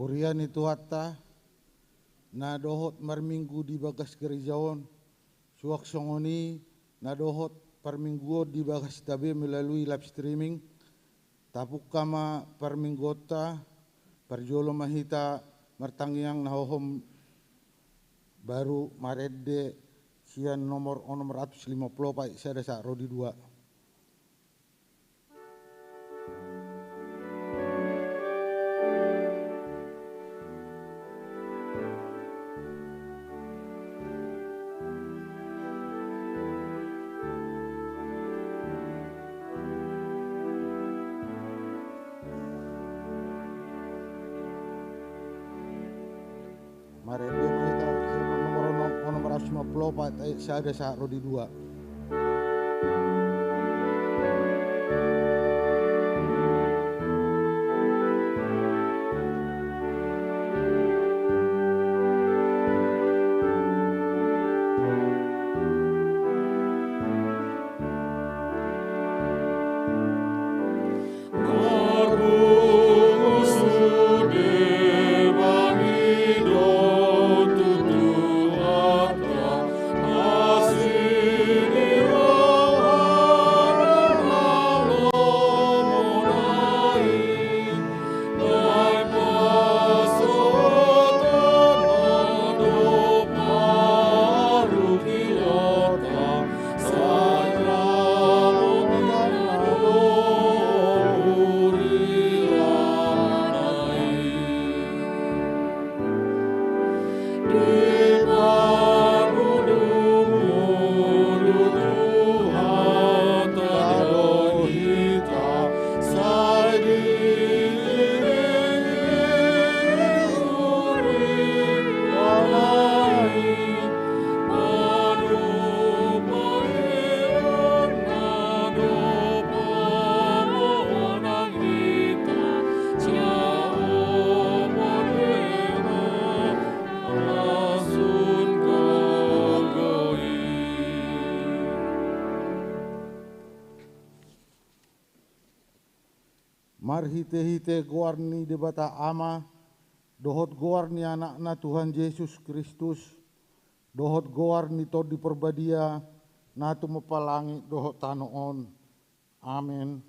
Purian itu hatta na dohot marminggu di bagas gerejaon suak songoni na dohot parminggu di bagas tabe melalui live streaming tapuk kama parminggota parjolo mahita martangiang nahohom baru maredde sian nomor 150 pak saya desa rodi 2. Marede mahita nomor 150 pak saya desa rodi 2. Mar hite-hite goarni debata ama, dohot goarni anakna Tuhan Yesus Kristus, dohot goarni to di perbadia, natu mepalangi dohot tanoon. Amin.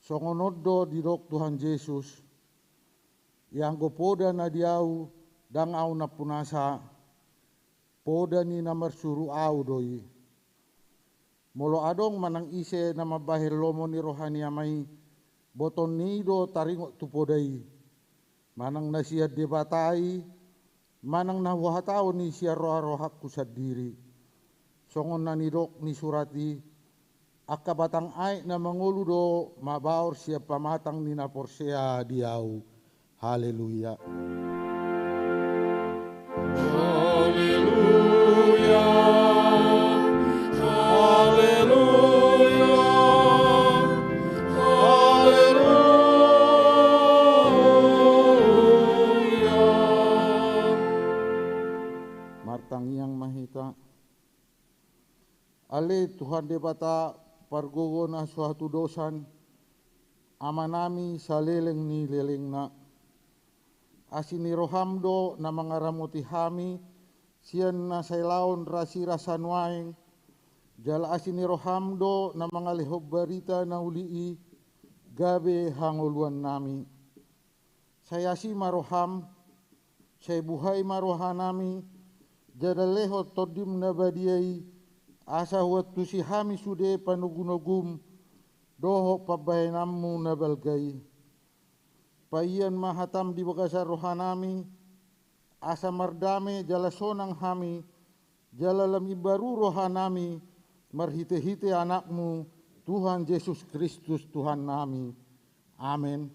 Songonodo di dok Tuhan Yesus, yang gopoda na diau, dang au na punasa, poda ni namar suru au doi. Molo adong manang ise nama bahir lomo ni rohani amai boton nido taringo tupodai manang nasia debatai manang na wahatao ni sia roha-rohaku sadiri songon na nidok ni surati akka batang ai na mangulu do mabaor sia pamatang ni naporsea diau. Haleluya. Haleluya. Martangiang mahita ale Tuhan debata pargogo na suatu dosan amanami saleleng ni leleng na asini rohamdo na mangaramoti hami sian na sailaon rasi rasanwaeng jala asini rohamdo na mga lehob barita na ulii gabe hanguluan nami. Saya si maroham, saya buhay marohanami, jada leho todim na badiay, asa huwat tu si hami sude panugunogum, doho pabayanammu na balgay. Paiyan mahatam di bagasa rohanami, asa mardame jala sonang hami, jala lam ibaru rohanami, marhite-hite anakmu, Tuhan Yesus Kristus Tuhan nami. Amin.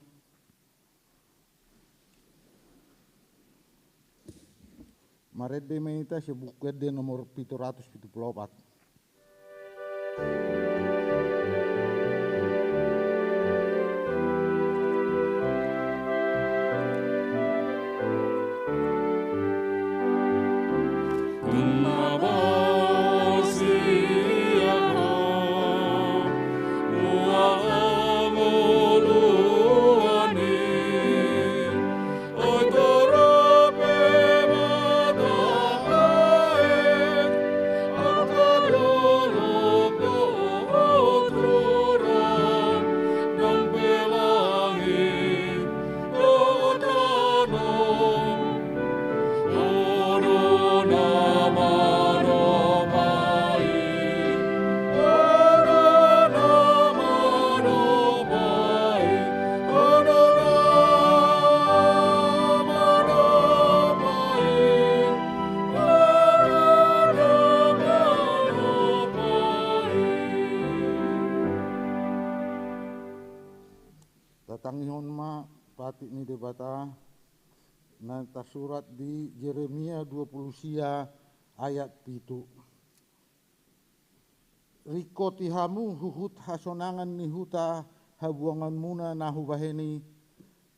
Marede menita sebukede nomor 774. Muahamolu pati ni debata na tasurat di Yeremia 20 sia ayat 7. Riko tihamu huhut hasonangan ni huta habuangan muna nahubaheni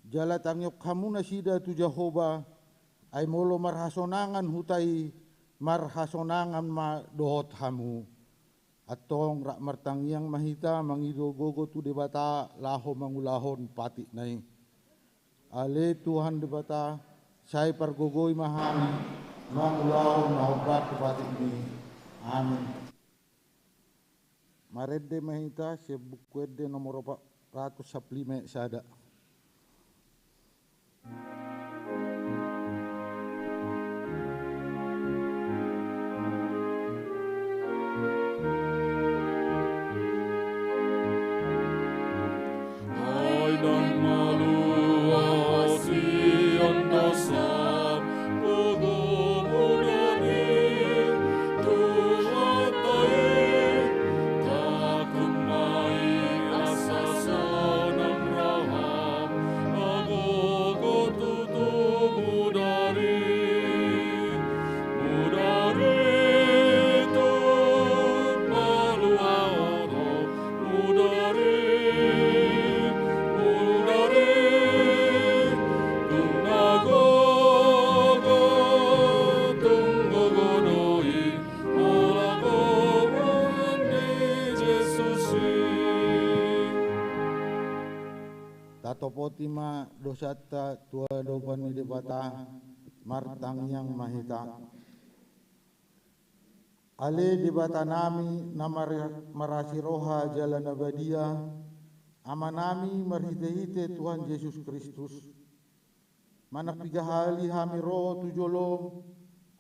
jala tangyok hamuna sida tu Jehovah ay molo marhasonangan hutai marhasonangan ma dohot hamu atong rak martangyang mahita mangido gogo tu debata laho mangulahon pati nai ale Tuhan debata saya pargogoi mahami mangulahon mahubat pati ini amin. Marede mahita sebukwede nomor 415 sada. Topotima dosata tua doban ni debata martang yang mahita ale debata nami namar marasi roha jalan abadia amanami marhite-hite Tuhan Yesus Kristus manak pigahali hami roho tujolom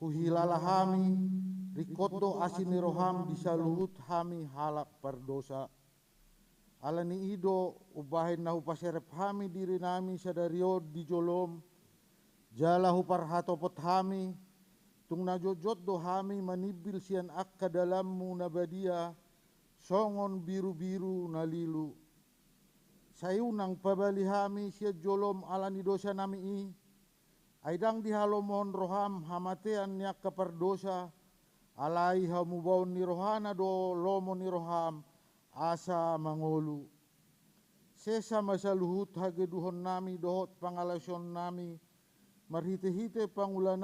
kuhilala hami rikoto asini roham disaluhut hami halak perdosa alani ido ubahin nahu paserep hami diri nami sadario di jolom jala huparhatopot hami tung najojot do hami manibil sian akka dalammu nabadia songon biru-biru nalilu sayunang pabali hami sia jolom alani dosa nami i aidang dihalomon roham hamatean nyak kapardosa alai hamubaon ni rohana do lomo ni roham asa mangolu sesa masaluhut hageduhon nami dohot pangalason nami marhite-hite pangulu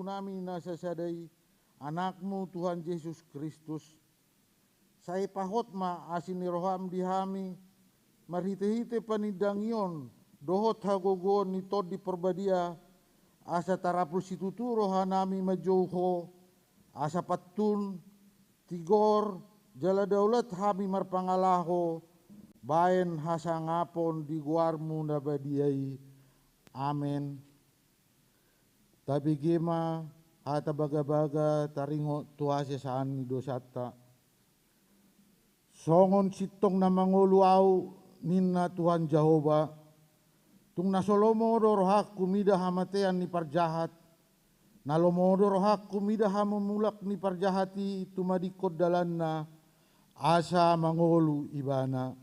nami nasasadai anakmu Tuhan Yesus Kristus saya pahot ma asini roham dihami marhite-hite panidangion dohot hagogon ni tod di perbadia asa tarapul situtu rohanami majouho asa patun tigor jala daulat hami marpangalaho baen hasangapon di guarmu nabadiai amen. Tapi gema hata baga-baga taringo tuase saan dosata songon sitong na mangulu au ninna Tuhan Jehovah tung nasolomo do rohak kumida hamatean ni parjahat nalomodo rohak kumida hamumulak ni parjahati tumadikot dalanna asa mangolu ibana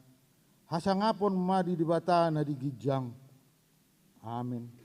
hasangapon madi di batana di gijang amin.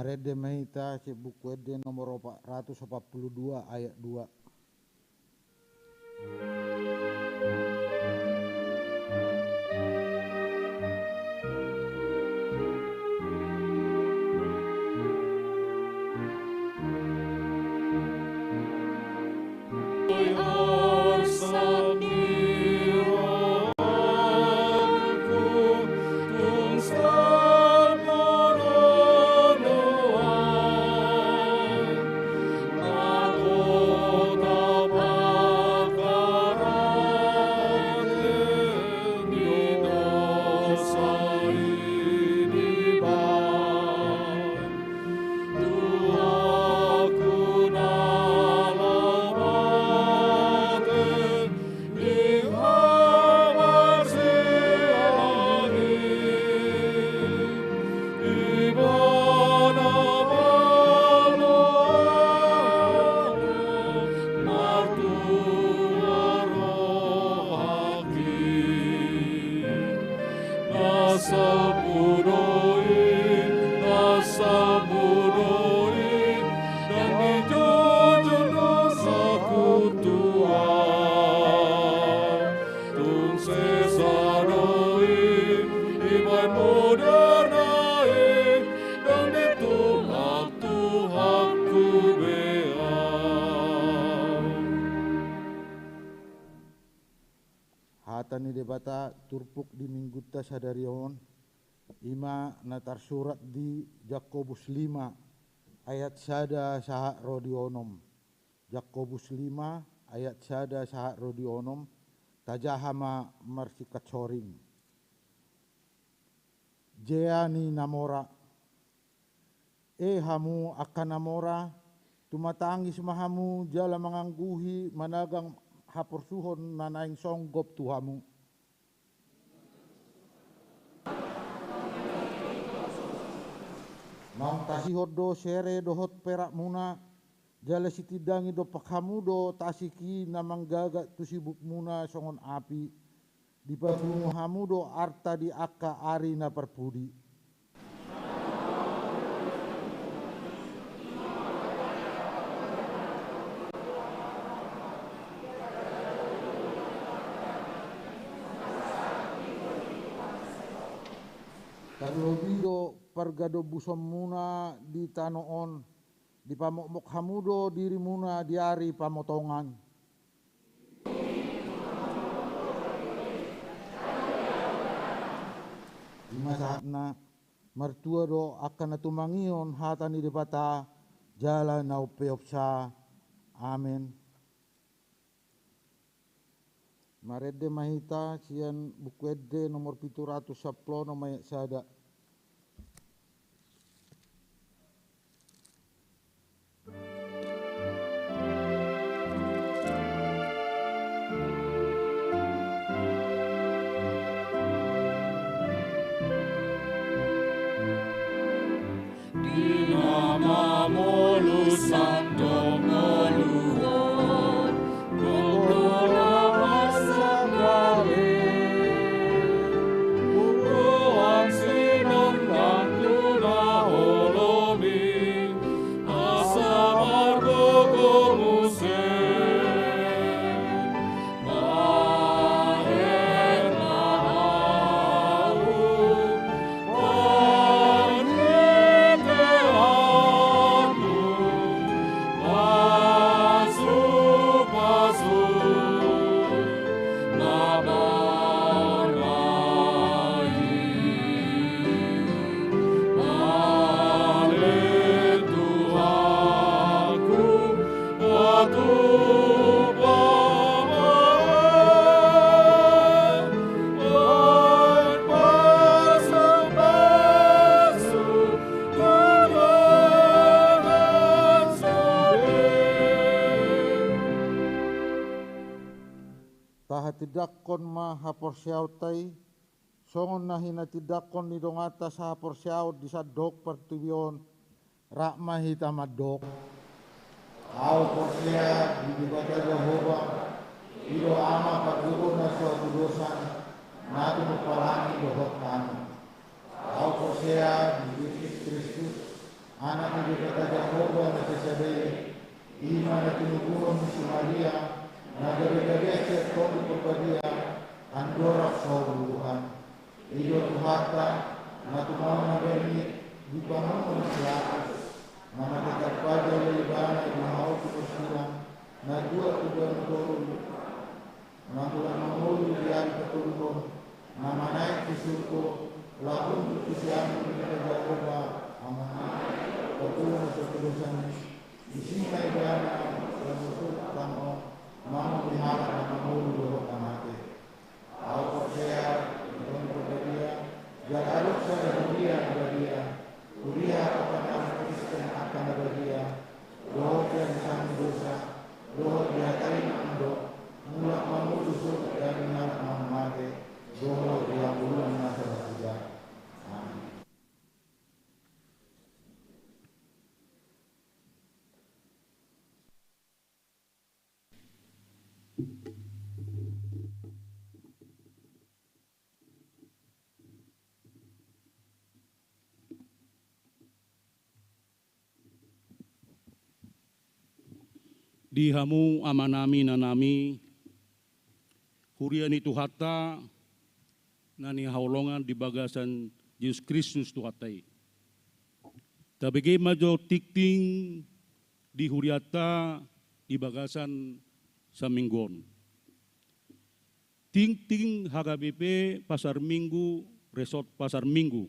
Marede mahita si buku ede nomor 442 ayat 2. Hatani debata turpuk di mingguta sadarion ima natar surat di Yakobus 5 ayat sada saha rodionom. Yakobus 5 ayat sada saha rodionom tajahama marsikat soring. Jeani namora hamu akan namora tumatangis mahamu jala mangangguhi managang hapursuhon nanaing songgop tuhamu. Mang tasihod do sere dohot perak muna jala sitidangi do pakhamu do tasiki namang gaga tu sibuk muna songon api dipabungu hamu do arta di akka ari na perpudi. Terlobido pargado busom muna di tanoon di pamokmok hamudo diri muna di ari pamotongan. Di masa na mertua do akan natumangion hatani debata jala na upeopsa. Amin. Marede mahita sian buku ede nomor 710 nomor sada. Di namamu lusan dongoluhon Gogona masakale Buang sinon dan tuna holomi Asa margogo musen Maher mahau Tidakon ma haporsiaw tay songon na hinatidakon ni dongata sa haporsiaw di sa dok pertubion rakma hitamadok au porsia dibata Jehova ido ama paguro na suatu dosan natu mepalangi dohot kami au porsia di Kristus anak ibu kata Jehovah na Jezebel, ima na tinubuhan si Maria, na gabi-gabi at todo pagpadia, andorak sa huluhan. Iyo tuhata, na tumaw na bernit, di pa mo na silakas, na nakatagpada na libana, imahaw ko silang, na dua tubuhan turun, na tulang mangulo diyan katulong, na manay kisurko, labong tutusiyan ng Jehovah, ang mga pagkulong sa tulusan, isinay ba na lamusot tamo, mga lihala na mangulo ang natin. Ako kaya, itong pagbadia, galarot sa gabadia ang badia, uriha ka pa ng Kristen at ang badia, dohot yan sa dosa, dohot yatay ng ando, mula mamulusot at ang mga mate, dohot yang ulang nasa badia. Amen. Di hamu amanami nanami, hurian itu hatta, nani haulongan di bagasan Yesus Kristus Tuhatai. Tabege majo tikting di huriata di bagasan saminggon. Ting-ting HKBP Pasar Minggu, Resort Pasar Minggu.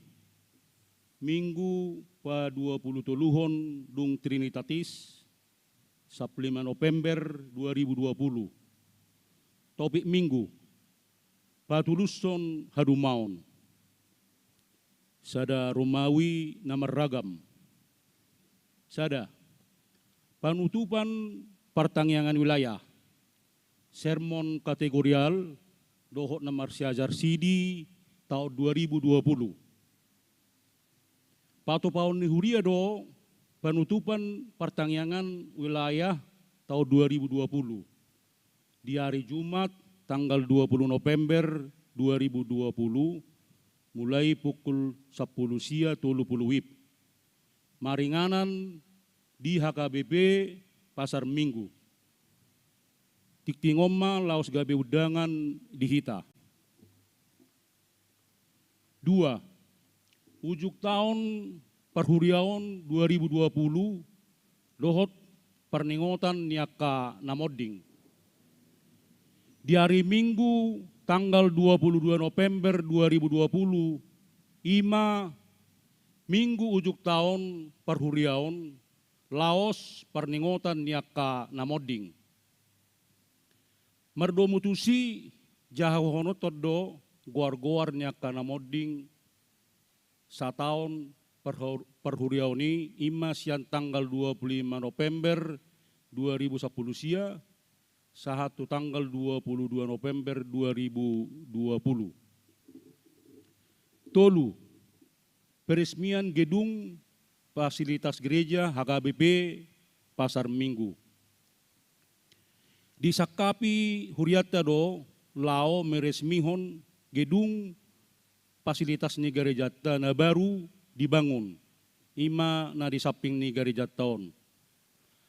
Minggu pa 20 tuluhon dung Trinitatis, 5 November 2020. Topik Minggu, Patuluson Hadumaon. Sada Romawi nama ragam. Sada, penutupan pertangyangan wilayah. Sermon kategorial, dohot nomor siajar CD tahun 2020. Pato paun ni huria do, penutupan pertangyangan wilayah tahun 2020. Di hari Jumat tanggal 20 November 2020 mulai pukul 10 sia 30 WIB. Maringanan di HKBP Pasar Minggu. Tiktingoma laos gabe udangan di hita. 2. Ujuk tahun perhuriaon 2020 dohot perningotan niaka namoding. Di hari Minggu tanggal 22 November 2020 ima Minggu ujuk tahun perhuriaon laos perningotan niaka namoding. Merdomutusi jahohono todo goar-goar niaka namoding satahun perhuriaoni ima sian tanggal 25 November 2010 sia sahatu tanggal 22 November 2020. Tolu, peresmian gedung fasilitas gereja HKBP Pasar Minggu. Disakapi huriata do lao meresmihon gedung fasilitas ni gereja na baru dibangun. Ima na di samping ni gereja taon.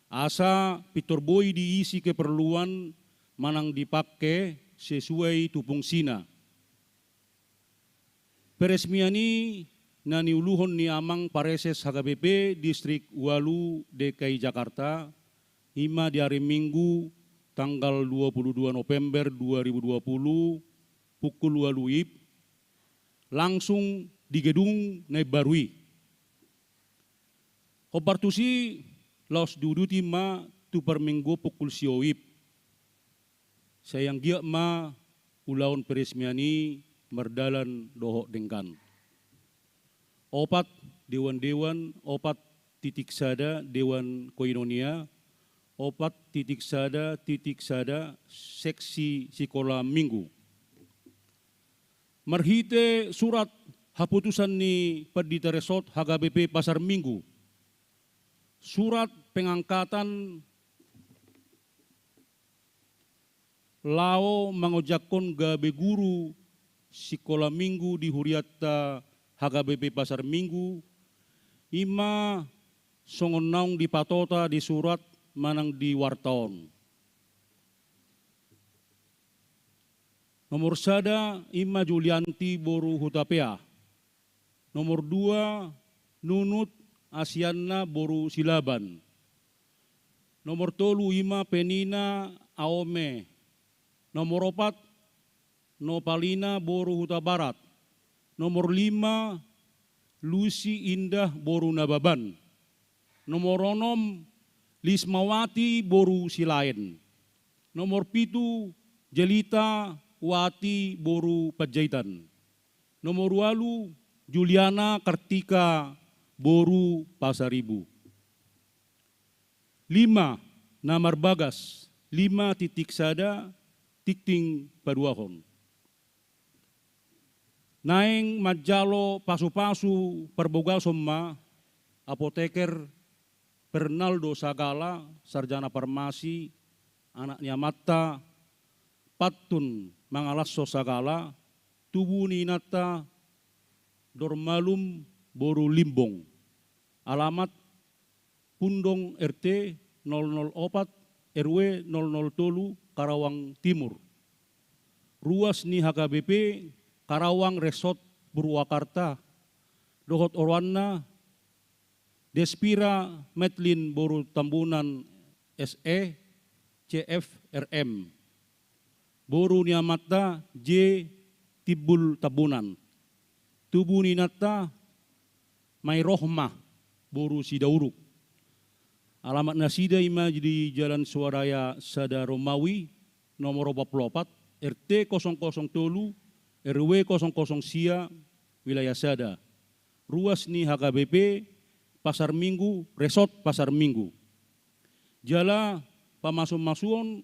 Asa pitorboy diisi keperluan manang dipakai sesuai tupung sina. Peresmian ini nani uluhon ni amang pareses HKBP Distrik Walu DKI Jakarta ima di hari Minggu tanggal 22 November 2020 pukul 2 WIB langsung di gedung Naibarui. Kopartusi laos duduti ma tu per minggu pukul siowip. Sayang gia ma ulaun peresmiani merdalan dohok dengkan. Opat dewan-dewan, opat titik sada dewan koinonia, opat titik sada seksi sekolah minggu. Merhite surat haputusan ni Perdita Resort HKBP Pasar Minggu. Surat pengangkatan lao mangojakon gabe guru sekolah minggu di huriata HKBP Pasar Minggu ima songon naung di patota di surat manang di wartaon. Nomor sada Ima Julianti boru hutapea. Nomor dua Nunut Asianna boru silaban. Nomor tolu Ima Penina Aome. Nomor opat Nopalina boru huta barat. Nomor lima Lucy Indah boru nababan. Nomor onom Lismawati boru silain. Nomor pitu Jelita Wati boru Pajaitan. Nomor walu Juliana Kartika boru Pasaribu. 5 Namar Bagas 5 titik sada tikting paduahon. Naeng Majalo pasu-pasu perbogal somma apoteker Bernaldo Sagala sarjana farmasi anaknya Matta Patun Mangalasso Sagala tubuh ninata Dormalum boru Limbong. Alamat Pundong RT 004 RW 003 Karawang Timur. Ruas ni HKBP Karawang Resort Purwakarta. Dohot Orwana Despira Metlin boru Tambunan SE CF RM. Boru Niamata J Tibul Tabunan. Tubuh ninata Mai Rohmah boru Sidauruk. Alamat nasida Ima di Jalan Swaraya Sada Romawi nomor 44 RT 003 RW 00 Sia wilayah Sada. Ruas ni HKBP Pasar Minggu Resort Pasar Minggu. Jala pamasum-masuon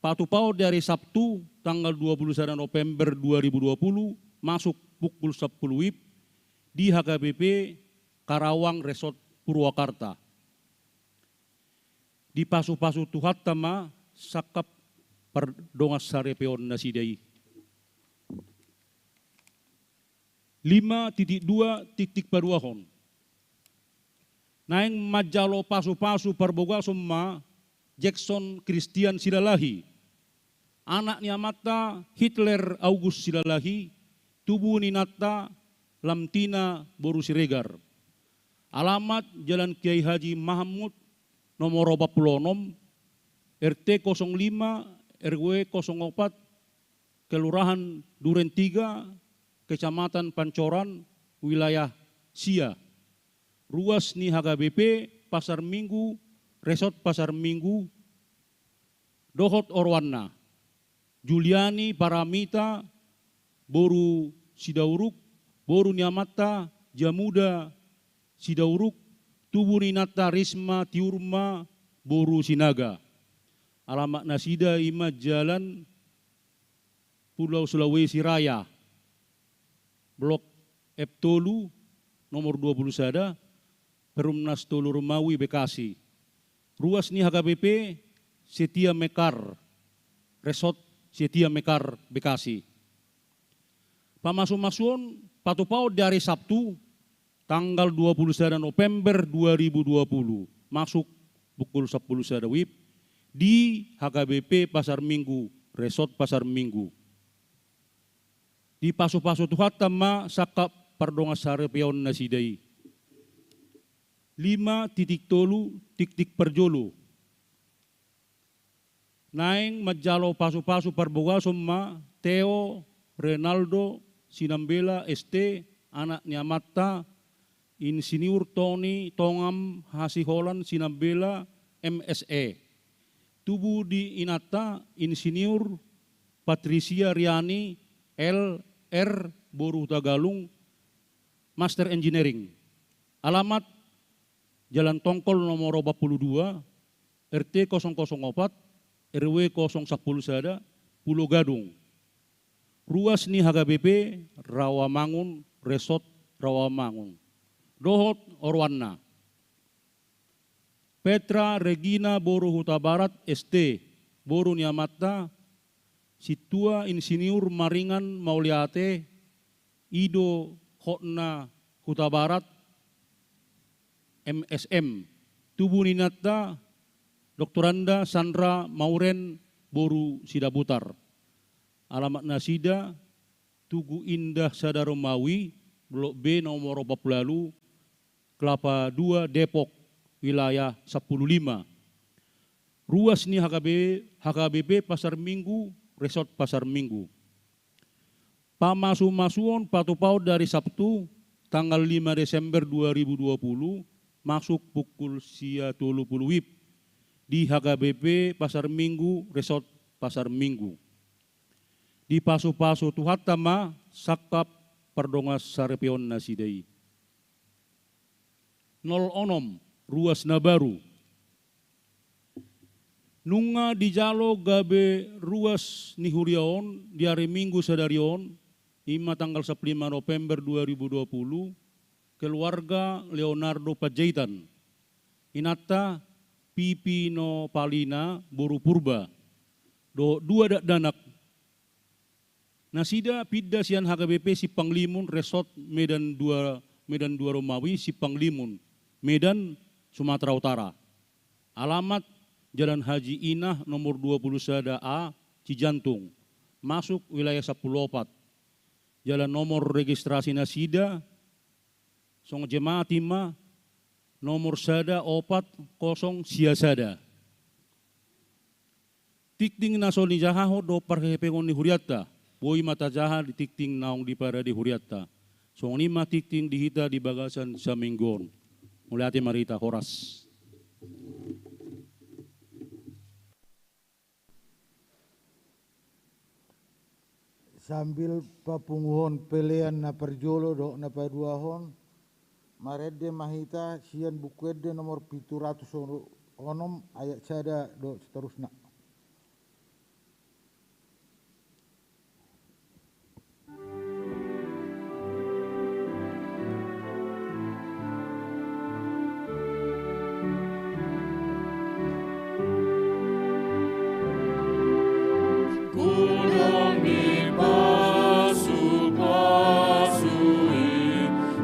patupau dari Sabtu tanggal 21 November 2020 masuk pukul 10 WIB di HKBP Karawang Resort Purwakarta. Di pasu-pasu tuhat tama sakap perdongas sarepeon nasidai. 5.2 paduahon. Naeng Majalo pasu-pasu perboga semua Jackson Christian Silalahi. Anaknya Mata Hitler August Silalahi. Tubuh ninata Lamtina boru Siregar. Alamat Jalan Kiai Haji Mahmud nomor 46 RT 05 RW 04 Kelurahan Duren 3 Kecamatan Pancoran wilayah Sia. Ruas ni HKBP Pasar Minggu Resort Pasar Minggu. Dohot Orwana Juliani Paramita boru Sidauruk boru Niamata Jamuda Sidauruk tubuh ninata Risma Tiurma boru Sinaga. Alamat nasida Ima Jalan Pulau Sulawesi Raya Blok Eptolu nomor 20 Sada Perumnas Tolu Rumawi Bekasi. Ruas ni HKBP Setia Mekar Resort Setia Mekar Bekasi. Pamasum-masuon patupau dari Sabtu tanggal 21 November 2020 masuk pukul 10 sada WIB di HKBP Pasar Minggu Resort Pasar Minggu. Di pasu-pasu tuhat tama sakap pardongas sarepeon nasidai. 5.3 perjolo. Naeng Majalo pasu-pasu perboga somma Theo Renaldo Sinambela ST anaknya Mata Insinyur Tony Tongam Hasiholan Sinambela MSE. Tubuh di Inata Insinyur Patricia Riani LR boru Tagalung Master Engineering. Alamat Jalan Tongkol nomor 42 RT 004 RW 010 Sada Pulau Gadung. Ruas ni HKBP Rawamangun Resort Rawamangun. Dohot Orwana Petra Regina boru Huta Barat ST boru Niamata Situa Insinyur Maringan Mauliate Ido Hotna Huta Barat MSM, tubuh ninata Doktoranda Sandra Mauren Boru Sidabutar. Alamat nasida Tugu Indah Sadaromawi, Blok B nomor 40, Kelapa 2, Depok, wilayah 15. Ruas ni HKBP Pasar Minggu, Resort Pasar Minggu. Pamasu-masuon patupau dari Sabtu tanggal 5 Desember 2020 masuk pukul 10.30 WIB di HKBP Pasar Minggu, Resort Pasar Minggu. Di pasu-pasu tuhatama sakap perdongas sarepion nasidai. 06 Ruas Nabaru. Nunga di jalo gabe ruas nihuriaon di hari Minggu sadarion, ima tanggal 15 November 2020, keluarga Leonardo Pajaitan, inata Pipino Palina Boru Purba, dua danak. Nasida pidda sian HKBP si Panglimun Resort Medan 2 Romawi si Panglimun, Medan, Sumatera Utara. Alamat Jalan Haji Inah nomor 21 A, Cijantung, masuk wilayah 10 Jalan nomor registrasi nasida, Song Jemaat Timah, nomor sada 40 Siasada. Tikting nasoni jahaho do parhepengon ni huriata, boi mata jaha di tikting naong di para di huriata. Song lima tikting dihita di bagasan sa minggon. Mulai hati marita horas. Sambil papunguhon pelean na perjolo do na paduahon, marede mahita sian bukuede nomor 706 ayat sada do seterusnya. Gunung dipasui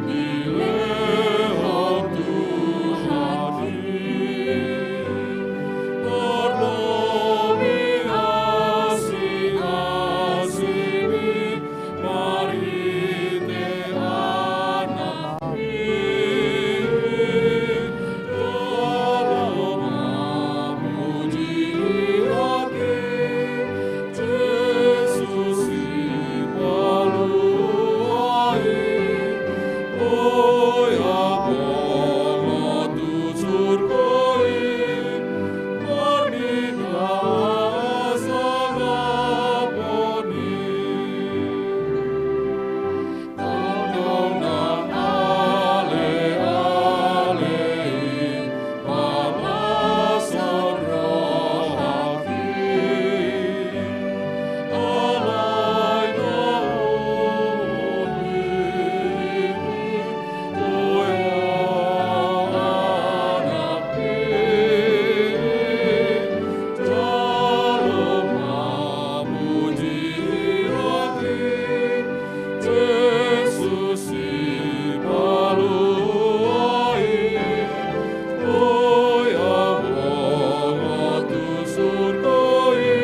di lehong Tuhan, berdomi asing-asing, mari te anak dalam memuji lagi Yesus si paluai, oh ya Allah tu surgoi, bernindah sagaponi, tolongan ale-ale, palasan rohaki. Alai nauni, oya anakku, dalam memuji lagi Yesus si paluai, oya Allah tu surgoi.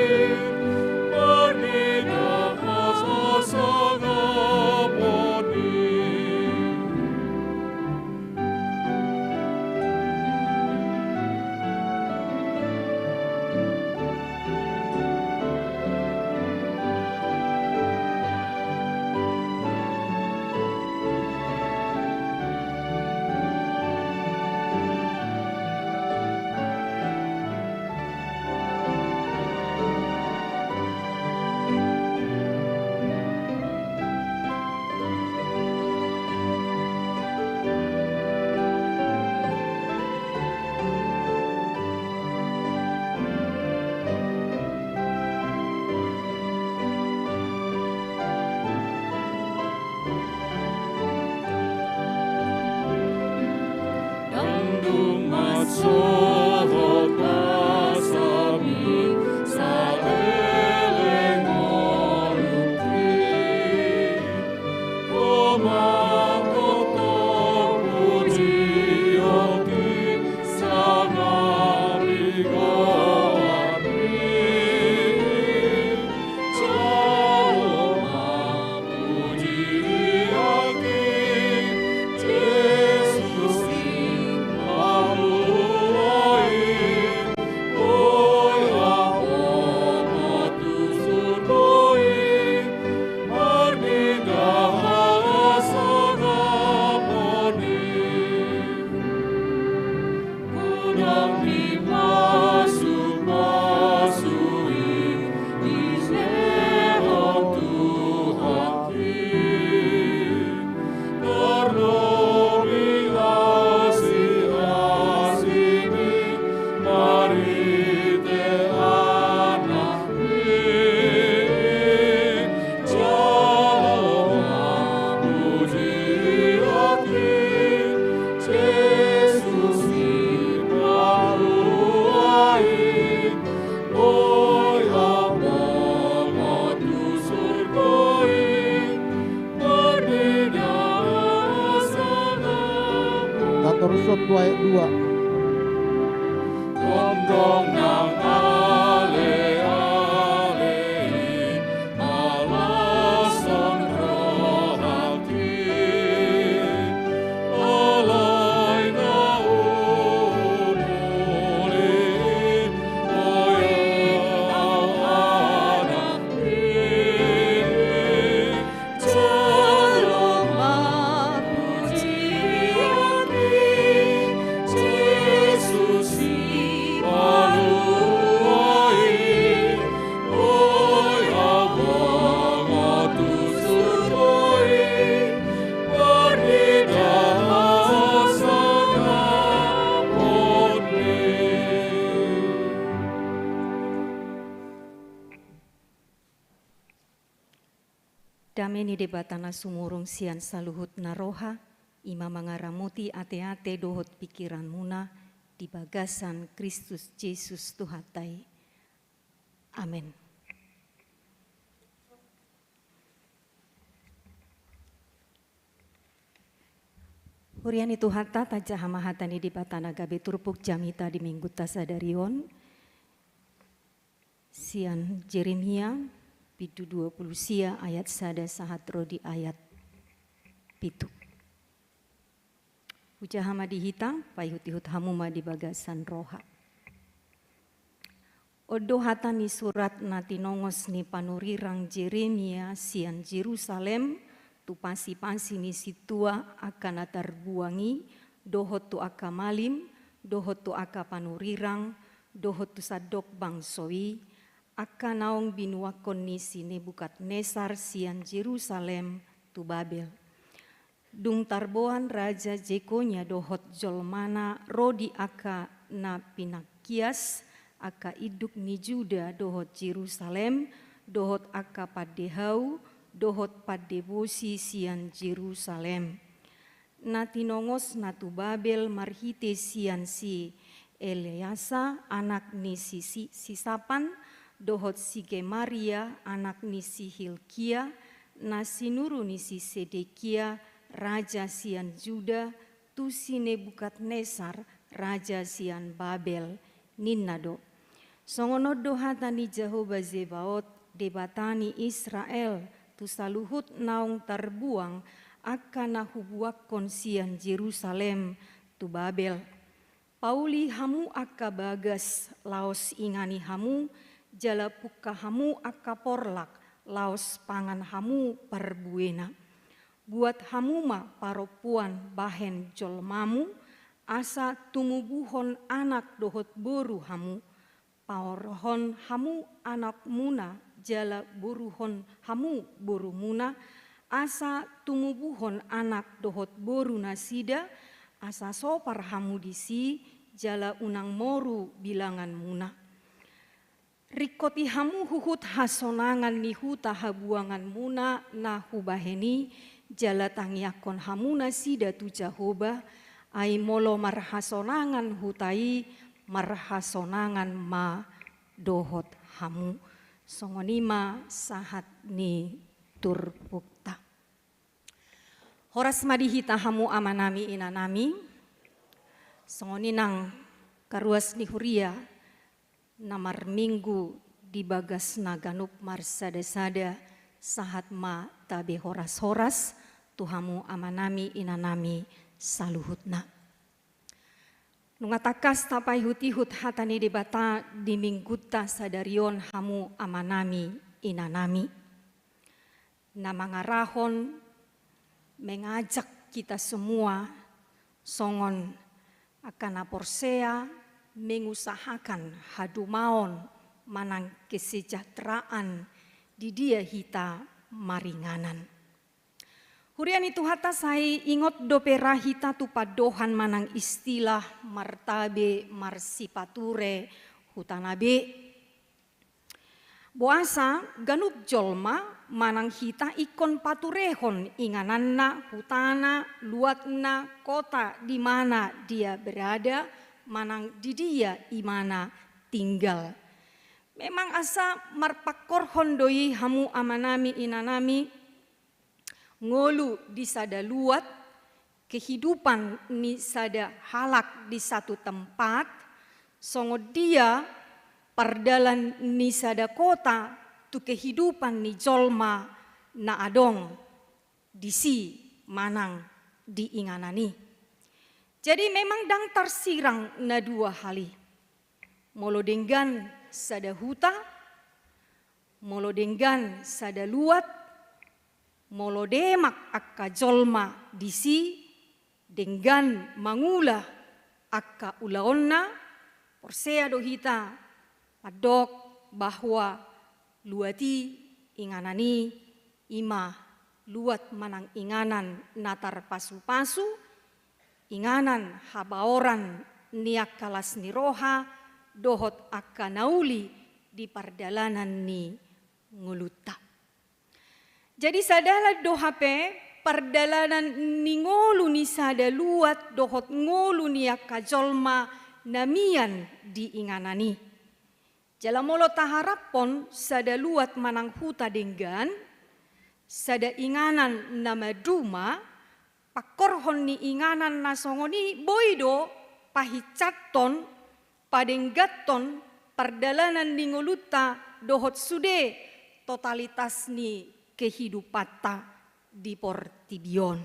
Bernindah sagaponi. Dandung matsohot nasami saeleng olukri, omang kotor puji oti Korosot 2 ayat 2. Dondong nang ale-ale alasan rohati alay na umuli oyaw anak ini Jalong mapujian Yesus manuai oyaw mga tusuroy pernidahasa kapon ni. Dameni debatana sumurung sian saluhut naroha, ima mangaramuti ate-ate dohot pikiran muna, di bagasan Kristus Yesus Tuhatai. Amin. Huriani Tuhata tajah mahatani di batana gabe turpuk jamita di minggu tasadarion. Sian Jeremia pitu 20 sia ayat sada sahatro di ayat pitu. Ujahama dihita payhut-ihut hamuma di bagasan roha. Odo hatani surat nati nongos ni panurirang Jeremia sian Jerusalem tu pasi-pasi ni situa akan atarbuangi dohot tu aka malim dohot tu aka panurirang dohot tu sadok bangsowi aka naong binuakon ni si Nebukadnesar sian Jerusalem tu Babel. Dung tarboan Raja Jekonya dohot jolmana rodi aka na pinakias aka iduk ni Juda dohot Jerusalem dohot aka padehau dohot padebosi sian Jerusalem. Natinongos natu Babel marhite sian si Eleasa anak ni si Sisapan dohot si Gemaria anak ni si Hilkia nasinuru ni si Sedekia raja sian Juda tu si Nebukadnesar raja sian Babel ninnado. Songono dohatani Jehovah Zebaot debatani Israel tu saluhut naung tarbuang akan nahubuakon sian Jerusalem tu Babel. Pauli hamu aka bagas laos ingani hamu jala puka hamu aka porlak laos pangan hamu perbuena. Buat hamu ma paropuan bahen jolmamu asa tumubuhon anak dohot boru hamu. Paorohon hamu anak muna jala boruhon hamu boru muna asa tumubuhon anak dohot boru nasida asa sopar hamu disi jala unang moru bilangan muna. Rikoti hamu huhut hasonangan ni huta habuangan muna na hubaheni jala tangiakon hamu nasida tu Jehovah ai molo marhasonangan hutai marhasonangan ma dohot hamu. Songonima sahat ni turpukta. Horas madihita hamu amanami inanami. Songoninang karuas ni huria namar minggu di bagas naganup marsada-sada sahat ma tabe horas-horas tuhamu amanami inanami saluhutna. Nungatakas tapai hutihut hatani debata di mingguta sadarion hamu amanami inanami. Na mangarahon mengajak kita semua songon akan aporsea mengusahakan hadumaon manang kesejahteraan di dia hita maringanan. Hurian itu hata saya ingot dopera hita tu padohan manang istilah martabe marsipature hutanabe. Boasa ganuk jolma manang hita ikon paturehon ingananna hutana luatna kota di mana dia berada manang di dia imana tinggal. Memang asa marpakorhon doi hamu amanami inanami ngolu di sada luat kehidupan ni sada halak di satu tempat, songo dia pardalan ni sada kota tu kehidupan ni jolma na adong disi manang diinganani. Jadi memang dang tarsirang na dua hali. Molo denggan sada huta, molo denggan sada luat, molo demak akka jolma disi, denggan mangula akka ulaonna, porsea do hita padok bahwa luati inganani ima luat manang inganan natar pasu-pasu, inganan habaoran niak kalas ni roha, dohot akka nauli di pardalanan ni nguluta. Jadi sadala dohape pardalanan ni ngolu ni sada luat dohot ngolu ni akka jolma namian di inganani. Jalamolo taharapon sada luat manang huta denggan, sada inganan nama duma, pakorhon ni inganan nasongoni boido pahicaton padenggaton pardalanan ni nguluta dohot sude totalitas ni kehidupata di portibion.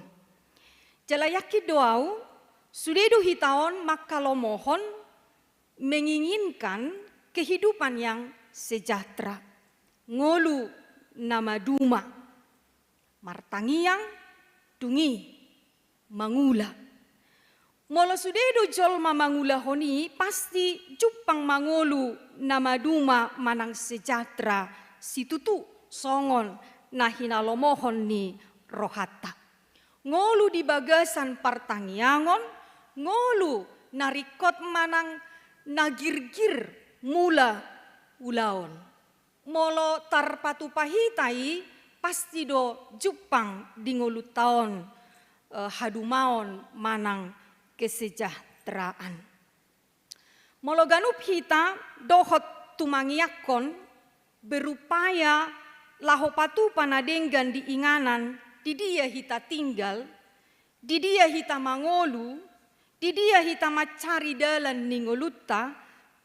Jalayaki doau sude do hitaon makalomohon menginginkan kehidupan yang sejahtera. Ngolu nama duma, martangiang dungi mangula. Molo sudedo jolma mangula honi pasti jupang mangolu nama duma manang sejahtera situtu songon na hinalomohon ni rohata. Ngolu di bagasan partangiangon, ngolu narikot manang nagirgir mula ulaon. Molo tarpatu pahitai pasti do jupang di ngolu taon hadumaon manang kesejahteraan. Molo ganup hita dohot tumangiakon berupaya laho patu panadenggan di inganan, di dia hita tinggal, di dia hita mangolu, di dia hita macari dalan ningoluta,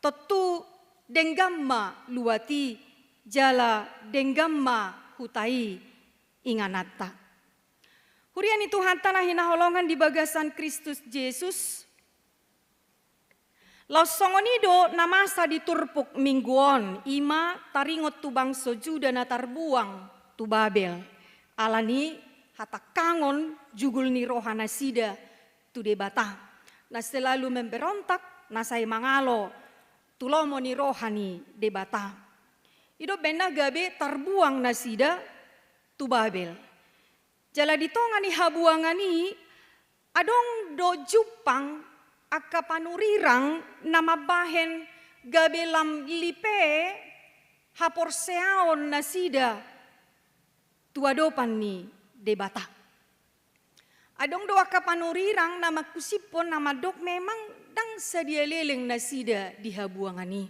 totu denggamma luati jala denggamma hutai inganata. Hurian itu hantana hinaholongan di bagasan Kristus Yesus. Lausongonido namasa diturpuk mingguon ima taringot tu bangso Juda na tarbuang tu Babel. Alani hata kangon jugul ni rohana sida tu debata. Na selalu memberontak na say mangalo tulomo ni rohani debata. Ido bena gabe tarbuang na sida tu Babel. Jala ditonga ni habuangani adong do jupang akka panurirang nama bahen gabelam lipe haporseaon nasida tuadopan ni debata. Adong do akka panurirang nama kusipon nama dok memang dang sadia leleng nasida di habuangani.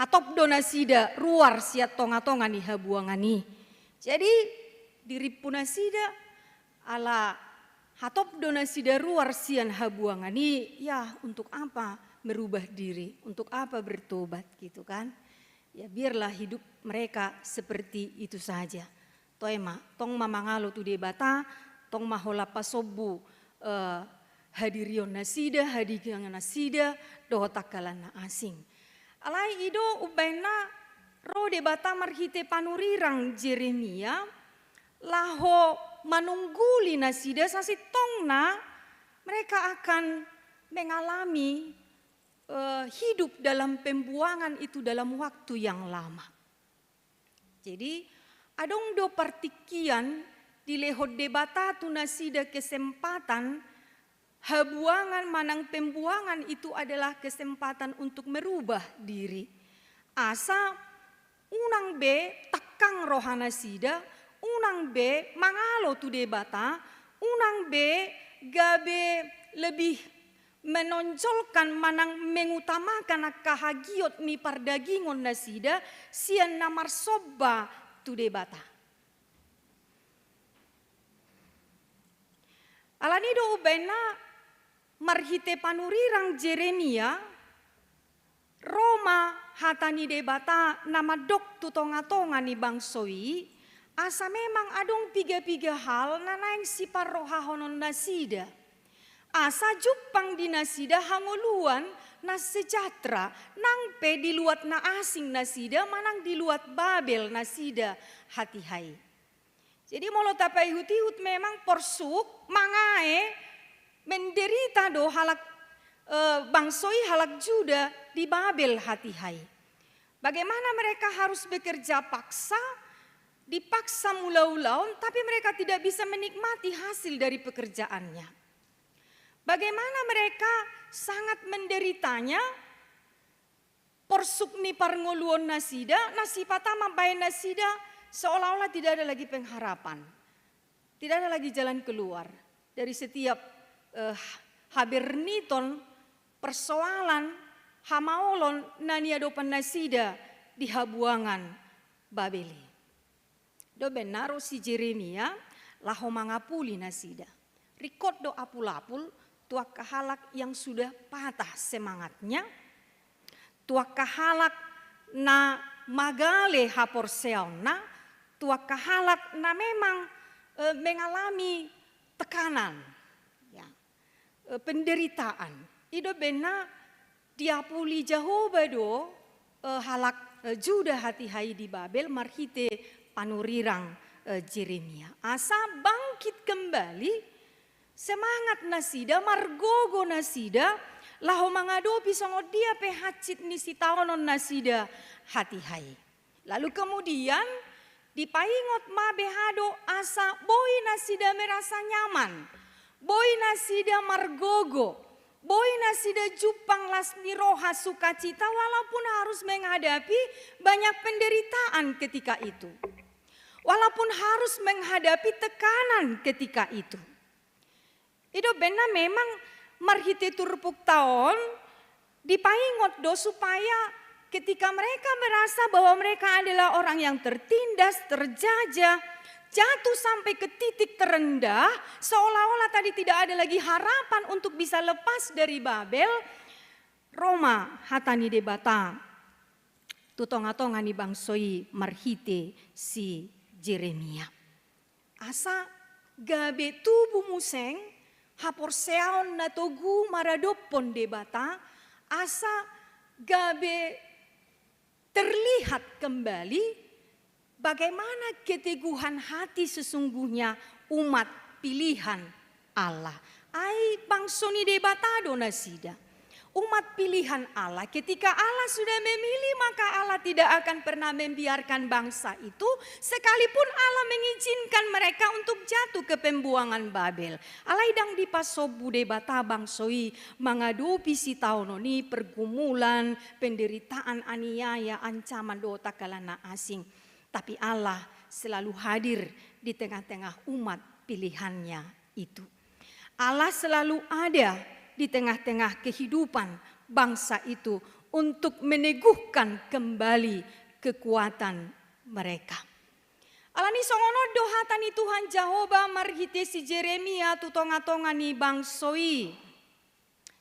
Hatop do nasida ruar siat tonga-tonga ni habuangani. Jadi diripu nasida ala hatop donasi daruar sian habuangani, ya untuk apa merubah diri, untuk apa bertobat gitu kan. Ya biarlah hidup mereka seperti itu saja. Toema, tong mamangalo tu debata, tong mahola pasobu hadirion nasida, hadigang nasida, dohotakalan na asing. Alai ido ubaina ro debata marhite panurirang Jeremia, laho manungguli nasida sasi tongna mereka akan mengalami hidup dalam pembuangan itu dalam waktu yang lama. Jadi adong do partikian di lehot debata tu nasida kesempatan habuangan manang pembuangan itu adalah kesempatan untuk merubah diri. Asa unang be takang rohana sida, unang be mangalo tu debata, unang be gabe lebih menonjolkan manang mengutamakan kahagiot mi pardagingon nasida sian namar soba tu debata. Alani do ubena marhite panurirang Jeremia, Roma hatani debata nama dok tutonga-tonga ni bangsoi, asa memang adong piga-piga hal nanaing sipar rohahonon nasida. Asa jupang di nasida hanguluan na sejahtera, nang pe diluat na asing nasida, manang diluat Babel nasida hati hai. Jadi molo tapai hut-hut memang porsuk, mangae, menderita do halak bangsoi halak Juda di Babel hati hai. Bagaimana mereka harus bekerja paksa, dipaksa mulau-ulaun, tapi mereka tidak bisa menikmati hasil dari pekerjaannya. Bagaimana mereka sangat menderitanya, porsuk ni parngoluon nasida, nasipata mampai nasida, seolah-olah tidak ada lagi pengharapan. Tidak ada lagi jalan keluar dari setiap haberniton, persoalan, hamaolon, naniadopan nasida di habuangan Babeli. Do benaro si Jeremia laho mangapuli nasida. Rikot do apul-apul tuak kahalak yang sudah patah semangatnya. Tuak kahalak na magale haporseona. Tuak kahalak na memang mengalami tekanan, ya, penderitaan. Ido bena diapuli Jehovah do halak Juda hati hai di Babel marhite panurirang Jeremia. Asa bangkit kembali semangat nasida, margogo nasida, laho mangadopi songo dia pehacit nisi taonon nasida hati hai. Lalu kemudian dipaingot mabehado asa boy nasida merasa nyaman, boy nasida margogo, boy nasida jupang lasmi roha sukacita walaupun harus menghadapi banyak penderitaan ketika itu. Walaupun harus menghadapi tekanan ketika itu. Itu benar memang marhite turpuk tahun dipaingot do supaya ketika mereka merasa bahwa mereka adalah orang yang tertindas, terjajah, jatuh sampai ke titik terendah, seolah-olah tadi tidak ada lagi harapan untuk bisa lepas dari Babel, Roma hatani debata, tutonga-tonga ni bangsoi marhite si Jeremia. Asa gabe tubuh museng, hapor seaon na togu maradopon debata, asa gabe terlihat kembali bagaimana keteguhan hati sesungguhnya umat pilihan Allah. Ai bangsoni debatado nasida. Umat pilihan Allah, ketika Allah sudah memilih maka Allah tidak akan pernah membiarkan bangsa itu sekalipun Allah mengizinkan mereka untuk jatuh ke pembuangan Babel. Allah idang dipasobu debata bangsoi mengadopi si taunoni pergumulan, penderitaan, aniaya, ancaman dota kalana asing. Tapi Allah selalu hadir di tengah-tengah umat pilihannya itu. Allah selalu ada di tengah-tengah kehidupan bangsa itu untuk meneguhkan kembali kekuatan mereka. Alani songono dohatani Tuhan Jehovah marhite si Jeremia tutonga-tonga ni bangsoi.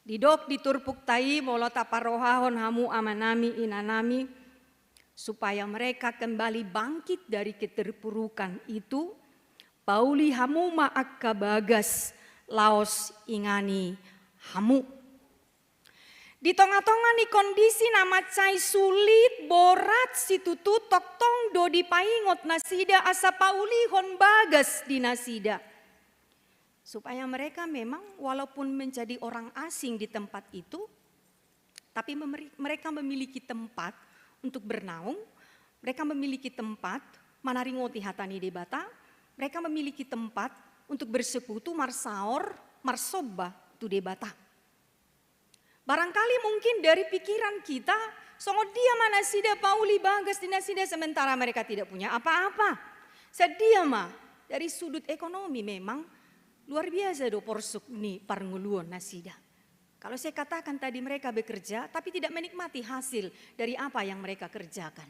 Didok diturpuk tai molota parohahon hamu amanami inanami supaya mereka kembali bangkit dari keterpurukan itu. Pauli hamu ma'akka bagas laos ingani hamu. Di tengah-tengah ni kondisi nama cai sulit borat situtu tok tong do dipaingot nasida asa paulihon bagas di nasida. Supaya mereka memang walaupun menjadi orang asing di tempat itu, tapi mereka memiliki tempat untuk bernaung, mereka memiliki tempat manaringoti hatani debata, mereka memiliki tempat untuk bersekutu marsaor, marsoba tu debata. Barangkali mungkin dari pikiran kita, songo dia mana sida pauli bagas di nasida sementara mereka tidak punya apa-apa. Sedia mah dari sudut ekonomi memang luar biasa do porsuk ni parnguluon nasida. Kalau saya katakan tadi mereka bekerja tapi tidak menikmati hasil dari apa yang mereka kerjakan.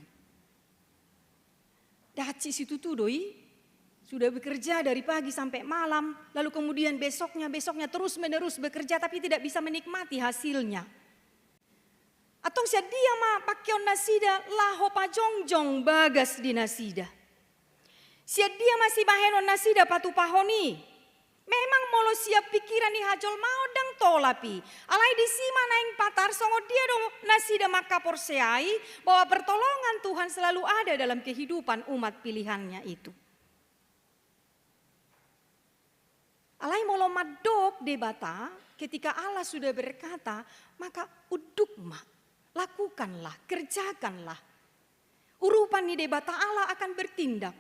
Daci situ tu doi Sudah bekerja dari pagi sampai malam, lalu kemudian besoknya terus menerus bekerja tapi tidak bisa menikmati hasilnya. Atong sia dia ma pakion nasida laho pajongjong bagas di nasida. Sia dia masih bahenon nasida patu pahoni. Memang molo siap pikiran ni hajol mau dang tolapi. Alai di sima naing patar songo dia dong nasida maka porseai bahwa pertolongan Tuhan selalu ada dalam kehidupan umat pilihannya itu. Alai molo madok debata ketika Allah sudah berkata maka udukma, lakukanlah, kerjakanlah. Urupan ni debata Allah akan bertindak.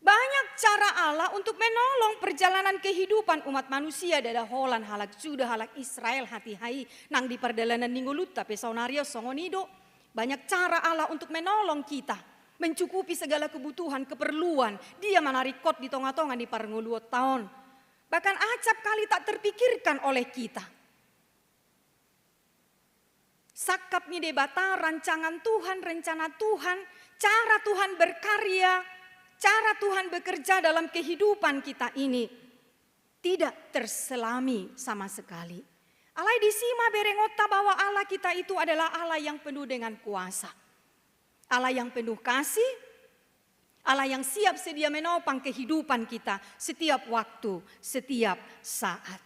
Banyak cara Allah untuk menolong perjalanan kehidupan umat manusia dada Holan halak Juda halak Israel hati hai nang di perdalanan ningoluta pesaunario songonido. Banyak cara Allah untuk menolong kita, mencukupi segala kebutuhan, keperluan. Dia menarikot di tonga-tonga di parnguluo tahun. Bahkan acap kali tak terpikirkan oleh kita. Sakap ni debata rancangan Tuhan, rencana Tuhan, cara Tuhan berkarya, cara Tuhan bekerja dalam kehidupan kita ini tidak terselami sama sekali. Alai disima berengota bahwa Allah kita itu adalah Allah yang penuh dengan kuasa. Allah yang penuh kasih, Allah yang siap sedia menopang kehidupan kita setiap waktu, setiap saat.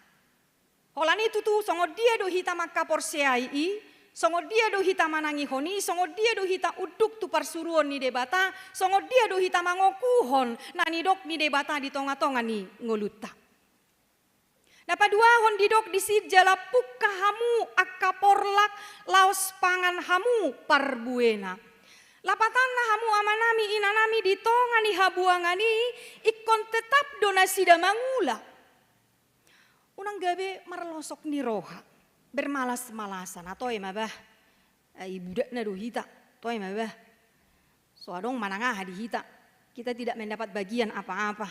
Holan itu tuh songo dia do hita maka porseai, songo dia do hita manangi honi, songo dia do hita uduk tu parsuruon ni debata, songo dia do hita mangokuhon nani dok ni debata di tonga-tonga ni ngoluta. Napa dua hon didok di sijala pukka hamu akaporlak laos pangan hamu parbuena. Lapatan hamu amanami inanami di tonga ni habuangani ikon tetap donasida mangula. Unang gabe marlosok ni roha. Bermalas-malasan atau mabah budak na dohita toy mabah so adong manangah dihita kita tidak mendapat bagian apa-apa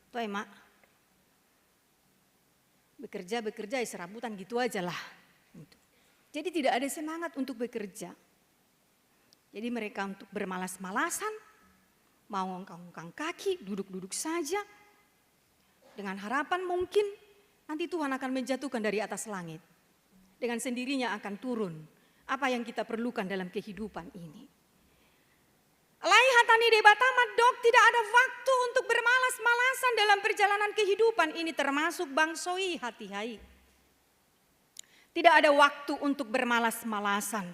toy mak bekerja serabutan gitu aja lah. Jadi tidak ada semangat untuk bekerja. Jadi mereka untuk bermalas-malasan, mau ngongkang kaki, duduk-duduk saja dengan harapan mungkin nanti Tuhan akan menjatuhkan dari atas langit. Dengan sendirinya akan turun apa yang kita perlukan dalam kehidupan ini. Alai hatani debata madok tidak ada waktu untuk bermalas-malasan dalam perjalanan kehidupan ini termasuk bangsoi hati hai. Tidak ada waktu untuk bermalas-malasan.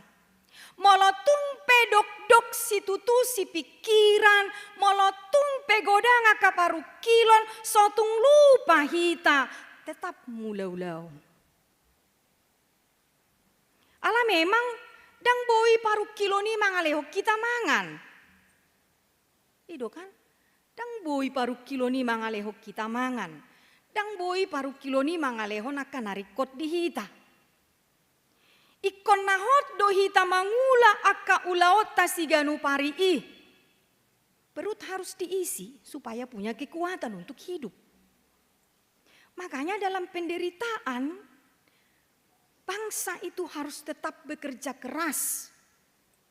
Molotung pedok-dok si tutu si pikiran, molotung pegodanga kaparu kilon, sotung lupa hita, tetap mulau-lau. Allah memang dang boi paru kilo ni mangaleho kita mangan. Ido kan? Dang boi paru kilo ni mangaleho kita mangan. Dang boi paru kilo ni mangaleho naka narikot di hita. Ikon nahot do hita mangula akka ulaota siganu pari i. Perut harus diisi supaya punya kekuatan untuk hidup. Makanya dalam penderitaan bangsa itu harus tetap bekerja keras.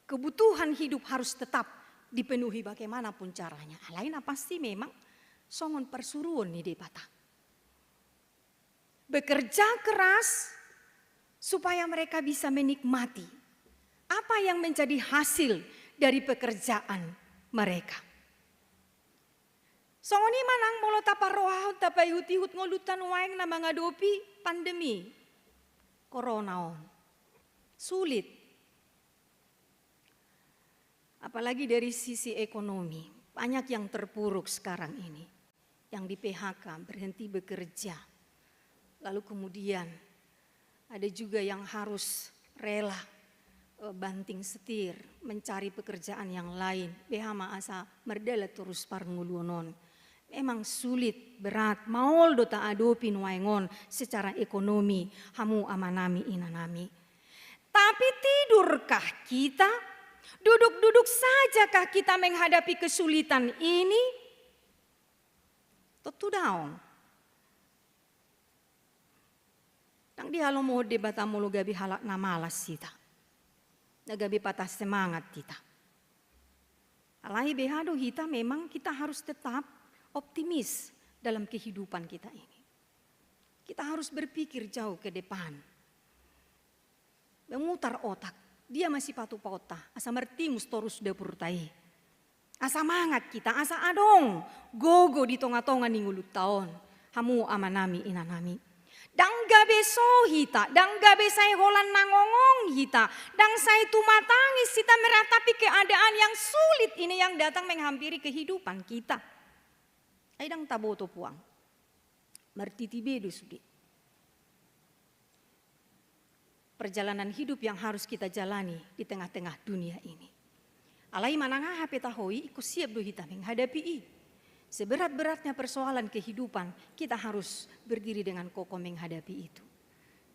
Kebutuhan hidup harus tetap dipenuhi bagaimanapun caranya. Lain apa sih memang songon persuruan nih debata. Bekerja keras supaya mereka bisa menikmati apa yang menjadi hasil dari pekerjaan mereka. Songoni manang molo taparohahut tapayutihut ngolutan waeng na mga dopi pandemi. Corona on. Sulit. Apalagi dari sisi ekonomi. Banyak yang terpuruk sekarang ini. Yang di PHK, berhenti bekerja. Lalu kemudian ada juga yang harus rela banting setir, mencari pekerjaan yang lain. Behama asa merdela terus parngulunon. Memang sulit, berat, maol do ta adopi nuaingon secara ekonomi, hamu amanami inanami. Tapi tidurkah kita? Duduk-duduk sajakah kita menghadapi kesulitan ini? Tentu daon. Tang di halo mo debata mulu gabi halak na malas kita. Nagabi patah semangat kita. Alai behado kita memang kita harus tetap optimis dalam kehidupan kita ini. Kita harus berpikir jauh ke depan. Memutar otak. Dia masih patu pota. Asa mertimus torus dapurtai. Asa mangat kita. Asa adong. Gogo di tonga-tonga ningulut tahun. Hamu amanami inanami. Dang gabe so hita. Dang gabe say holan nangongong hita. Dang say tumatangis kita meratapi keadaan yang sulit ini yang datang menghampiri kehidupan kita. Aidang taboto puang. Martitibedo sudi. Perjalanan hidup yang harus kita jalani di tengah-tengah dunia ini. Alai mananga hape tahoi ikut siap do hita menghadapi i. Seberat-beratnya persoalan kehidupan, kita harus berdiri dengan kokoh menghadapi itu.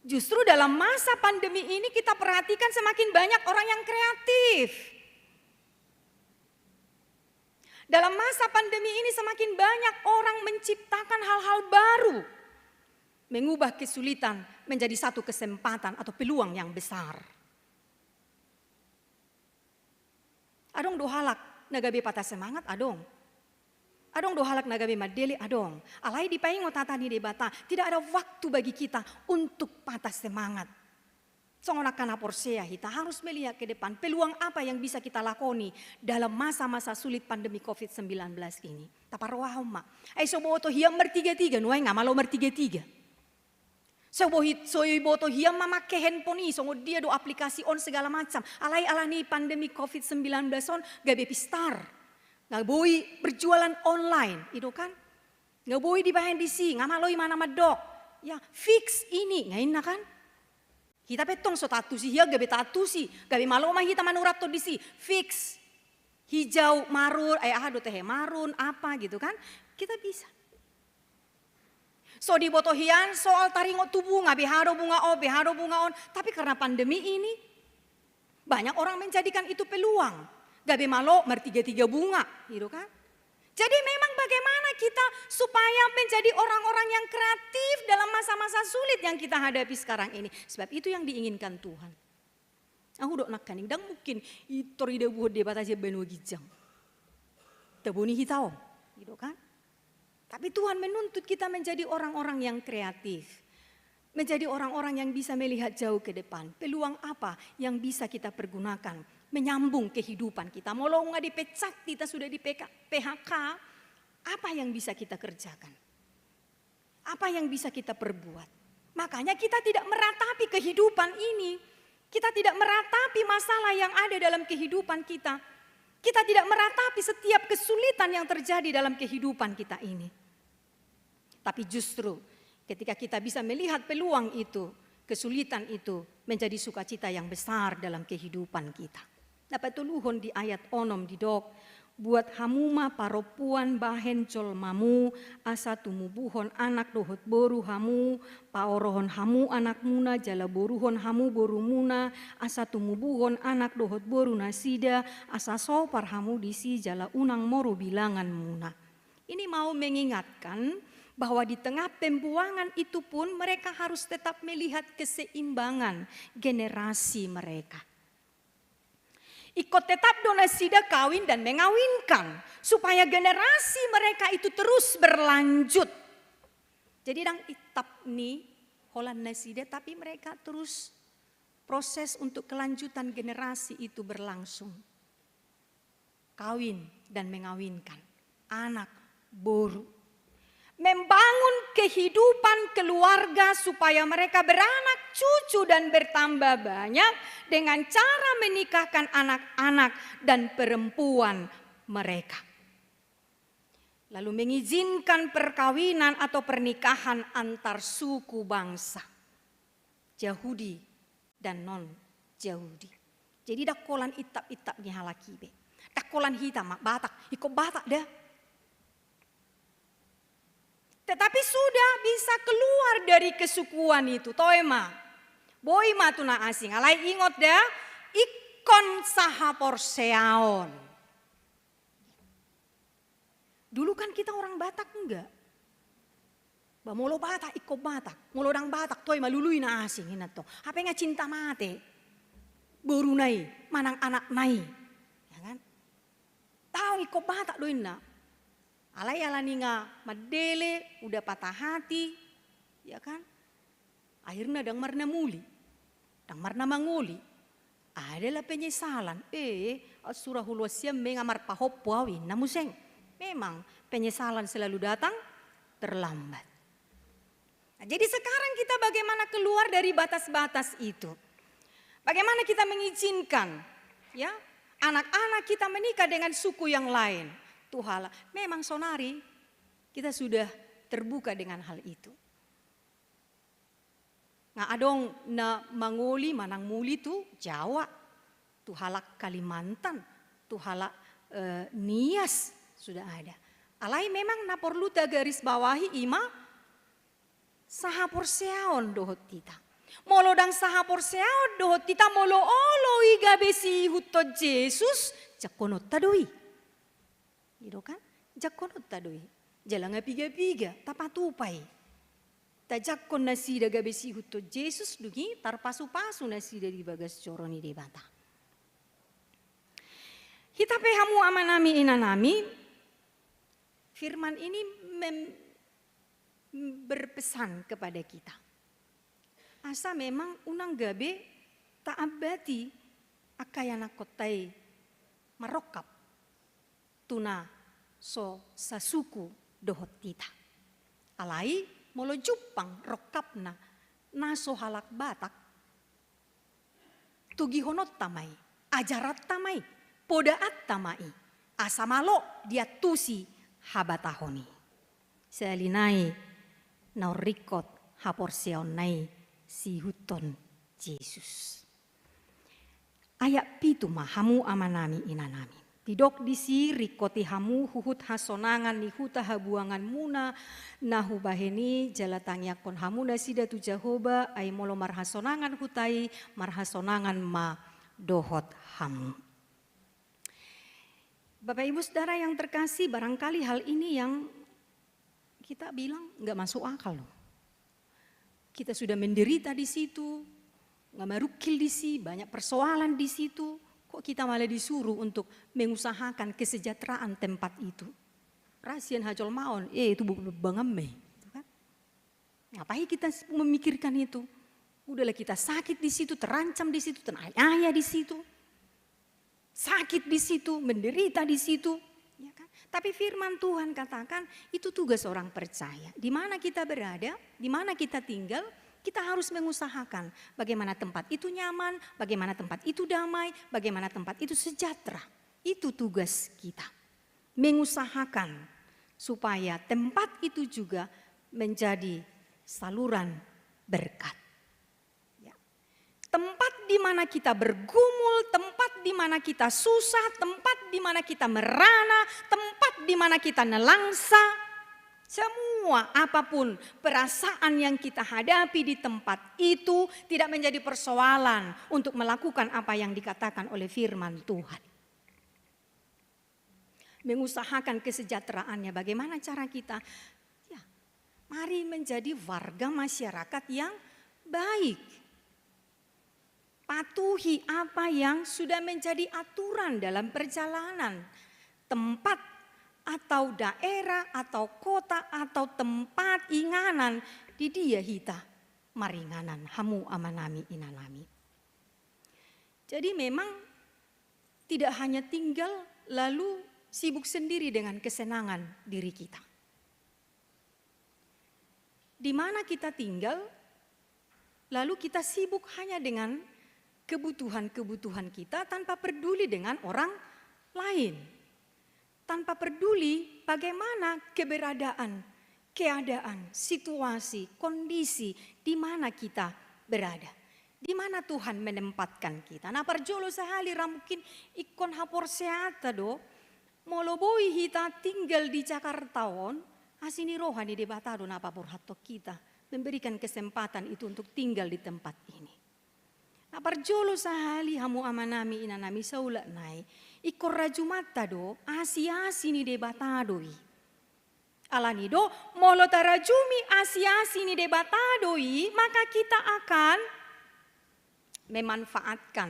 Justru dalam masa pandemi ini kita perhatikan semakin banyak orang yang kreatif. Dalam masa pandemi ini semakin banyak orang menciptakan hal-hal baru. Mengubah kesulitan menjadi satu kesempatan atau peluang yang besar. Adong dohalak nagabe patah semangat adong. Adong dohalak nagabe madeli adong. Alai di paingo tatani debata. Tidak ada waktu bagi kita untuk patah semangat. Songonakana porsea kita harus melihat ke depan. Peluang apa yang bisa kita lakoni dalam masa-masa sulit pandemi COVID-19 ini. Taparwahom ma. Soboto hiam mertiga-tiga. Nuay nga malo mertiga-tiga. Soy boto hiam memakai handphone ini. Songo dia do aplikasi on segala macam. Alai-alani pandemi COVID-19 on gabe pistar. Nggak boleh berjualan online, itu kan? Nggak boleh dibahan di sini, nggak maloi mana madok. Ya fix ini, ngain na kan? Kita petong so tatu sih, ya gabe tatu sih, gabe malo mah kita manurat to di sini, fix. Hijau, marun, do teh marun, apa gitu kan? Kita bisa. So di botohian soal taringo tubuh, nggak beharo bunga on, tapi karena pandemi ini banyak orang menjadikan itu peluang. Gabe malo mertiga-tiga bunga, gitu kan? Jadi memang bagaimana kita supaya menjadi orang-orang yang kreatif dalam masa-masa sulit yang kita hadapi sekarang ini. Sebab itu yang diinginkan Tuhan. Aku dok nak kaning, dan mungkin itori de buat debat aja benu gijang. Tebuni hitau, gitu kan? Tapi Tuhan menuntut kita menjadi orang-orang yang kreatif. Menjadi orang-orang yang bisa melihat jauh ke depan. Peluang apa yang bisa kita pergunakan. Menyambung kehidupan kita. Mau nggak dipecat, kita sudah di PHK. Apa yang bisa kita kerjakan? Apa yang bisa kita perbuat? Makanya kita tidak meratapi kehidupan ini. Kita tidak meratapi masalah yang ada dalam kehidupan kita. Kita tidak meratapi setiap kesulitan yang terjadi dalam kehidupan kita ini. Tapi justru ketika kita bisa melihat peluang itu, kesulitan itu menjadi sukacita yang besar dalam kehidupan kita. Dapat tuluhon di ayat onom di dok. Buat hamuma paropuan bahen col mamu, asa tumubuhon anak dohot boru hamu, paorohon hamu anak muna jala boruhon hamu boru muna, asa tumubuhon anak dohot boru nasida, asa sopar hamu disi jala unang moru bilangan muna. Ini mau mengingatkan bahwa di tengah pembuangan itu pun mereka harus tetap melihat keseimbangan generasi mereka. Ikut tetap donasida kawin dan mengawinkan supaya generasi mereka itu terus berlanjut. Jadi dang itap ni holan nasida tapi mereka terus proses untuk kelanjutan generasi itu berlangsung. Kawin dan mengawinkan anak boru. Membangun kehidupan keluarga supaya mereka beranak cucu dan bertambah banyak dengan cara menikahkan anak-anak dan perempuan mereka. Lalu mengizinkan perkawinan atau pernikahan antar suku bangsa. Yahudi dan non-Yahudi. Jadi dakolan itap-itap ni halaki be. Dakolan hitam Batak, ikut Batak dah. Tetapi sudah bisa keluar dari kesukuan itu. Toema. Boy matuna asing. Alai ingot dah. Ikon saha porseaon. Dulu kan kita orang Batak enggak. Molo Batak, ikut Batak. Molo dang Batak. Toema lului na asing. Inato. Apa nga cinta mate. Boru nai. Manang anak nai. Ya kan? Tahu ikut Batak doin na. Alai alani nga madele, udah patah hati, ya kan? Akhirnya dang marna muli, dang marna manguli. Adalah penyesalan. Surah Hulwasiam mengamar pahopwawi namuseng. Memang penyesalan selalu datang terlambat. Nah, jadi sekarang kita bagaimana keluar dari batas-batas itu? Bagaimana kita mengizinkan ya anak-anak kita menikah dengan suku yang lain? Tuhala, memang sonari kita sudah terbuka dengan hal itu. Nga adong na mangoli manang muli tu Jawa, tuhala Kalimantan, tuhala Nias sudah ada. Alai memang na perlu garis bawahi ima saha porseaon dohot kita. Molo dang saha porseaon dohot kita molo olo iga besi huto Yesus jakonot tadoi. Gitu kan? Jakonot tadoi. Jalang piga-piga tapatupai. Tajakon nasi daga besi huto Yesus dugi tarpasu-pasu nasi dari bagas coroni di bata. Kita pehamu amanami inanami. Firman ini berpesan kepada kita. Asa memang unang gabe tak abadi akayana kotai marokap. Tuna so sasuku dohot kita. Alai molo jupang rokapna naso halak batak. Tugihonot tamai, ajarat tamai, podaat tamai. Asamalo dia tusi habatahoni. Selinai naurikot haporseon nai si huton Yesus. Ayak pitu mahamu amanami inanami. Tidok disi rikoti hamu huhut hasonangan ni huta habuangan muna nahu baheni jalatangya kon hamu nasida tu Jehoba ay molo marhasonangan hutai marhasonangan ma dohot hamu. Bapak Ibu Saudara yang terkasih, barangkali hal ini yang kita bilang nggak masuk akal loh. Kita sudah menderita di situ, nggak merukil di sini, banyak persoalan di situ. Kok kita malah disuruh untuk mengusahakan kesejahteraan tempat itu? Rasian hajol maon, itu bangame. Kan? Ngapain kita memikirkan itu? Udahlah kita sakit di situ, terancam di situ, tenayah di situ. Sakit di situ, menderita di situ. Ya kan? Tapi firman Tuhan katakan itu tugas orang percaya. Di mana kita berada, di mana kita tinggal, kita harus mengusahakan bagaimana tempat itu nyaman, bagaimana tempat itu damai, bagaimana tempat itu sejahtera. Itu tugas kita. Mengusahakan supaya tempat itu juga menjadi saluran berkat. Ya. Tempat di mana kita bergumul, tempat di mana kita susah, tempat di mana kita merana, tempat di mana kita nelangsa. Semua apapun perasaan yang kita hadapi di tempat itu tidak menjadi persoalan untuk melakukan apa yang dikatakan oleh firman Tuhan. Mengusahakan kesejahteraannya, bagaimana cara kita? Ya, mari menjadi warga masyarakat yang baik. Patuhi apa yang sudah menjadi aturan dalam perjalanan. Tempat atau daerah, atau kota, atau tempat inganan di dia hita maringanan hamu amanami inanami. Jadi memang tidak hanya tinggal lalu sibuk sendiri dengan kesenangan diri kita. Di mana kita tinggal, lalu kita sibuk hanya dengan kebutuhan-kebutuhan kita tanpa peduli dengan orang lain. Tanpa peduli bagaimana keberadaan, keadaan, situasi, kondisi di mana kita berada. Di mana Tuhan menempatkan kita. Nah perjolo sehali mungkin ikon hapor seata do. Moloboi kita tinggal di Jakarta on. Asini rohani di batado na papor hato kita. Memberikan kesempatan itu untuk tinggal di tempat ini. Nah perjolo sehali hamu amanami inanami saula nai. Ikor rajumata do, asi-asi ni debatadoi. Alani do, molo tarajumi asi-asi ni debatadoi, maka kita akan memanfaatkan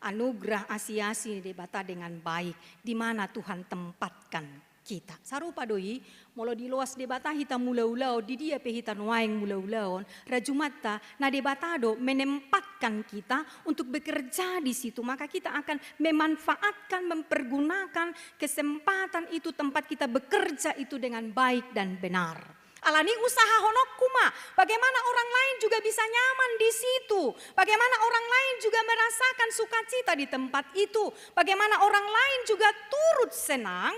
anugerah asi-asi ni debata dengan baik. Di mana Tuhan tempatkan kita. Sarupa doi, molo di luas debata hita mula-ulao, di dia pe hita nuaing mula-ulaon, rajumata na debatado menempatkan kita untuk bekerja di situ. Maka kita akan memanfaatkan, mempergunakan kesempatan itu, tempat kita bekerja itu dengan baik dan benar. Alani usaha honokuma, bagaimana orang lain juga bisa nyaman di situ. Bagaimana orang lain juga merasakan sukacita di tempat itu. Bagaimana orang lain juga turut senang.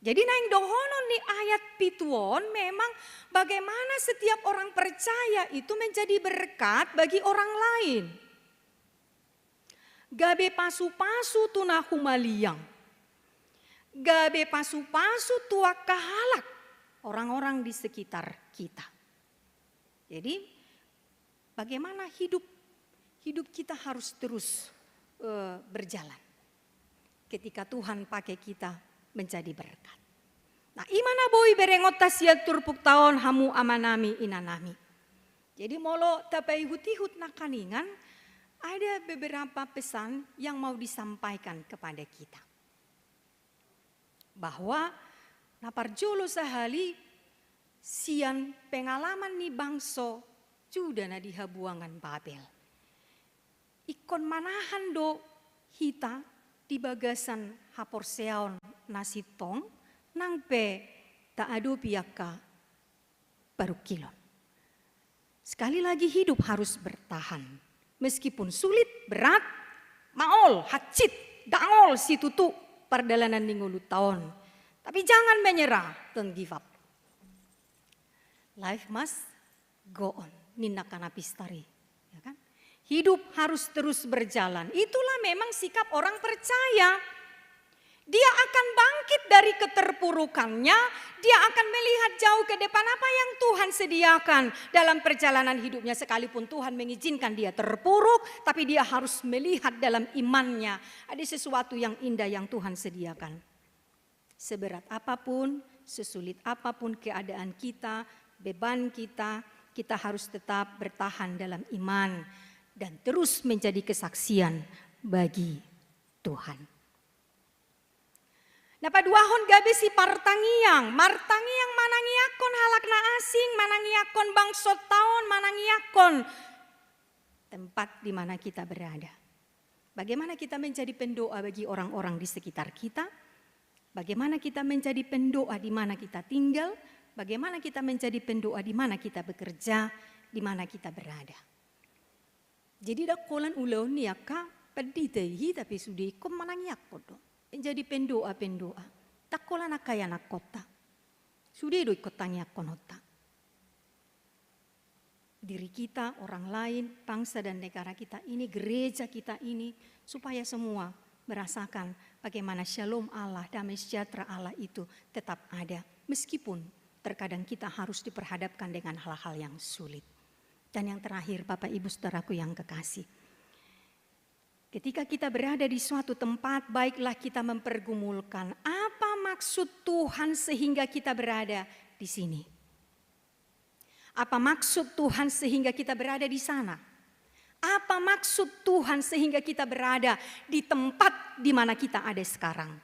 Jadi naing dohonon di ayat pituon memang bagaimana setiap orang percaya itu menjadi berkat bagi orang lain. Gabe pasu-pasu tuna humaliang. Gabe pasu-pasu tua kahalak orang-orang di sekitar kita. Jadi bagaimana hidup kita harus terus berjalan. Ketika Tuhan pakai kita menjadi berkat. Nah, imana boy berengota sia turpuk taon hamu amanami inanami. Jadi molo tapai hutihut nakaningan, ada beberapa pesan yang mau disampaikan kepada kita. Bahwa naparjolo sahali sian pengalaman ni bangso judana di habuangan Babel. Ikon manahan do hita di bagasan haporseon nasi tong nang pe tak adu piaka baru kilon. Sekali lagi hidup harus bertahan. Meskipun sulit, berat, maol, hacit, dangol si tutu perdalanan ningulu tahun. Tapi jangan menyerah, don't give up. Life must go on. Ninda kanapistari. Ya kan? Hidup harus terus berjalan. Itulah memang sikap orang percaya. Dia akan bangkit dari keterpurukannya. Dia akan melihat jauh ke depan apa yang Tuhan sediakan dalam perjalanan hidupnya. Sekalipun Tuhan mengizinkan dia terpuruk, tapi dia harus melihat dalam imannya. Ada sesuatu yang indah yang Tuhan sediakan. Seberat apapun, sesulit apapun keadaan kita, beban kita, kita harus tetap bertahan dalam iman. Dan terus menjadi kesaksian bagi Tuhan. Napa duahon gabe si martangiang manangiakon halakna asing, manangiakon bangsot taon, manangiakon tempat di mana kita berada. Bagaimana kita menjadi pendoa bagi orang-orang di sekitar kita? Bagaimana kita menjadi pendoa di mana kita tinggal? Bagaimana kita menjadi pendoa di mana kita bekerja, di mana kita berada? Jadi dak kolan ulau niaka peditehi tapi sudah ikut manangiakon do. Menjadi pendoa-pendoa. Tak kola nak kaya nak kota. Sudah do ikut tanya konota. Diri kita, orang lain, bangsa dan negara kita ini, gereja kita ini, supaya semua merasakan bagaimana shalom Allah, damai sejahtera Allah itu tetap ada. Meskipun terkadang kita harus diperhadapkan dengan hal-hal yang sulit. Dan yang terakhir, Bapak Ibu Saudaraku yang kekasih. Ketika kita berada di suatu tempat, baiklah kita mempergumulkan apa maksud Tuhan sehingga kita berada di sini. Apa maksud Tuhan sehingga kita berada di sana? Apa maksud Tuhan sehingga kita berada di tempat di mana kita ada sekarang?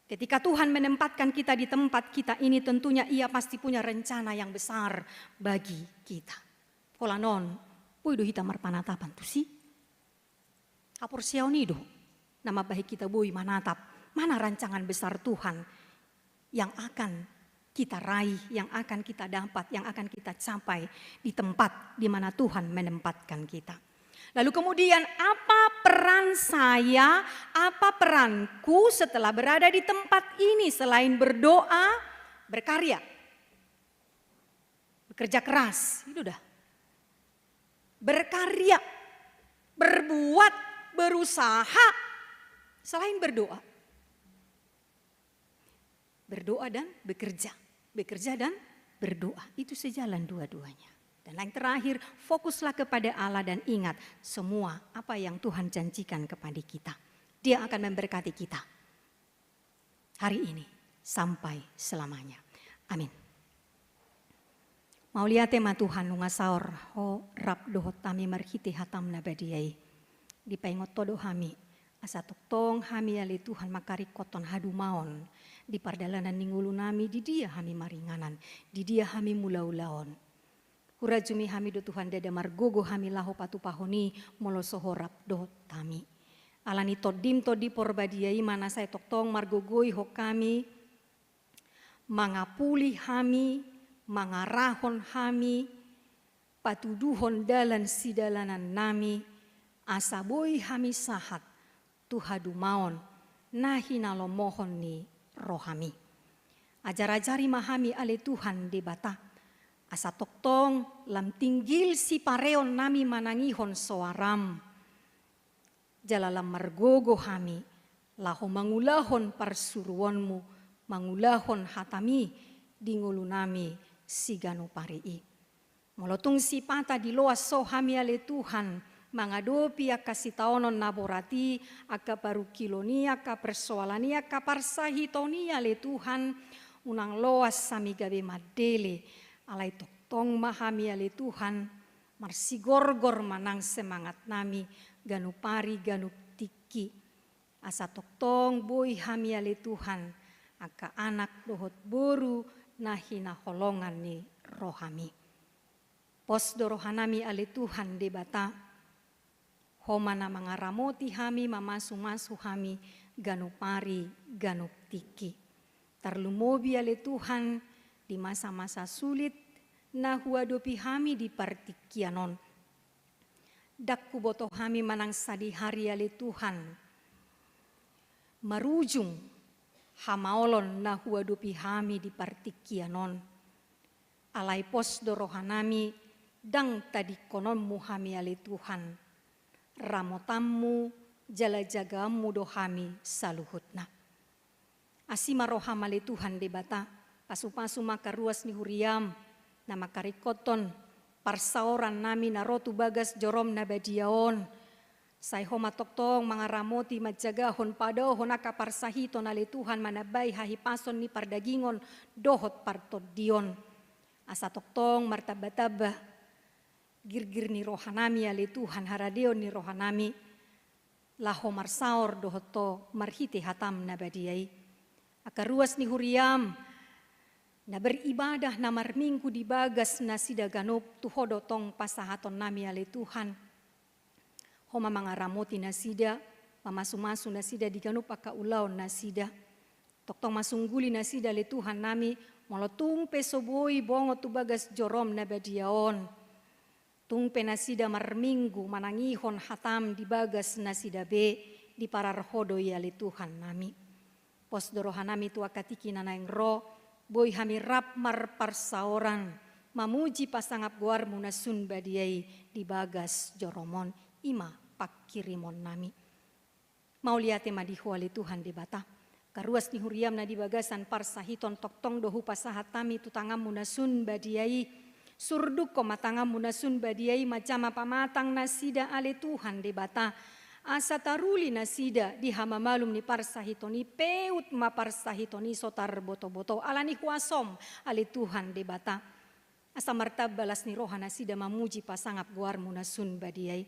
Ketika Tuhan menempatkan kita di tempat kita ini, tentunya Ia pasti punya rencana yang besar bagi kita. Pola non, puido hita marpanatapan tu sih. Apor siaonido, nama baik kita bui manatap, mana rancangan besar Tuhan yang akan kita raih, yang akan kita dapat, yang akan kita capai di tempat di mana Tuhan menempatkan kita. Lalu kemudian apa peran saya, apa peranku setelah berada di tempat ini selain berdoa, berkarya, bekerja keras, itu dah. Berkarya, berbuat, berusaha selain berdoa. Berdoa dan bekerja. Bekerja dan berdoa. Itu sejalan dua-duanya. Dan yang terakhir, fokuslah kepada Allah dan ingat semua apa yang Tuhan janjikan kepada kita. Dia akan memberkati kita hari ini sampai selamanya. Amin. Mau lihat tema Tuhan nungasaur ho rap dohot tami marhiti hatam nabadiyai. Di pengot todo hami Asa toktong hami ale Tuhan makari koton hadu maon. Di pardalanan ningulu nami di dia hami maringanan. Di dia hami mulau-laon. Hurajumi hami do Tuhan dada margogo hami laho patu pahoni molo sohorap do tami. Alani todim todi porbadiai mana saya toktong margogoi ho kami. Mangapuli hami, mangarahon hami, patuduhon dalan sidalanan nami. Asaboi hami sahat. Tuhadu maon, nahi nalo mohon ni rohami. Ajar-ajari mahami ale Tuhan debata. Asa toktong lam tinggil si pareon nami manangihon soaram. Jalalam margogo hami, laho mangulahon parsuruonmu, mangulahon hatami, dingulu nami sigano parii. Molotung si pata di loas so hami ale Tuhan, mangadopi aka sitaonon naborati, aka baru kilonia, aka persoalania, aka parsahitonia le Tuhan, unang loas sami gabe madele, alai toktong mahami ale Tuhan, marsigorgor manang semangat nami, ganu pari, ganu tiki, asa toktong boi hami ale Tuhan, aka anak dohot boru, nahina holongan ni rohami. Pos dorohanami ale Tuhan debata, homana mangaramoti hami mamasu-masu hami ganu pari ganu tiki. Tarlumobi ale Tuhan di masa-masa sulit na huadopi hami di partikianon. Dakku boto hami manang sadi hari ale Tuhan. Marujung hamaolon na huadopi hami di partikianon. Alai pos dorohanami dang tadi konon muhami ale Tuhan. Ramotammu, jala jagamu dohami saluhutna. Asima roham ale Tuhan debata, pasu-pasu maka ruas ni huriam, na makarikoton, parsaoran nami narotu bagas jorom nabadiaon. Say homa toktong mangaramoti majagahon padohon aka parsahiton ale Tuhan manabay hahipason ni pardagingon dohot partodion. Asa toktong martabah girgir ni rohanami ale Tuhan haradeon ni rohanami laho marsaor dohoto marhite hatam nabadiai akaruas ni huriam na beribadah na marminggu di bagas na sida ganop tuhodo tong pasahaton nami ale Tuhan homa mangaramoti na sida mamasu-masu na sida di ganop aka ulaon na sida toktong masungguli na sida ale Tuhan nami molotung pesoboi bongo tu bagas jorom nabadiaon tung penasida marminggu manangihon hatam di bagas nasida be di pararhodo yali Tuhan nami. Pos dorohanami tu akatiki nanaing ro boy hami rap mar parsaoran mamuji pasangap guar munasun badiai di bagas joromon ima pakirimon nami. Mau liate madihu ali Tuhan di bata. Karuas ni huriam na di bagasan parsahiton toktong dohu pasahatami tutangam munasun badiai. Surduk ko matanga munasun badiai macam apa matang nasida ale Tuhan debata. Asa taruli nasida di hamamalum ni parsahitoni peut ma parsahitoni sotar boto-boto alani kuasom ale Tuhan debata. Asa martab balas ni roha nasida mamuji pasangap guar munasun badiai.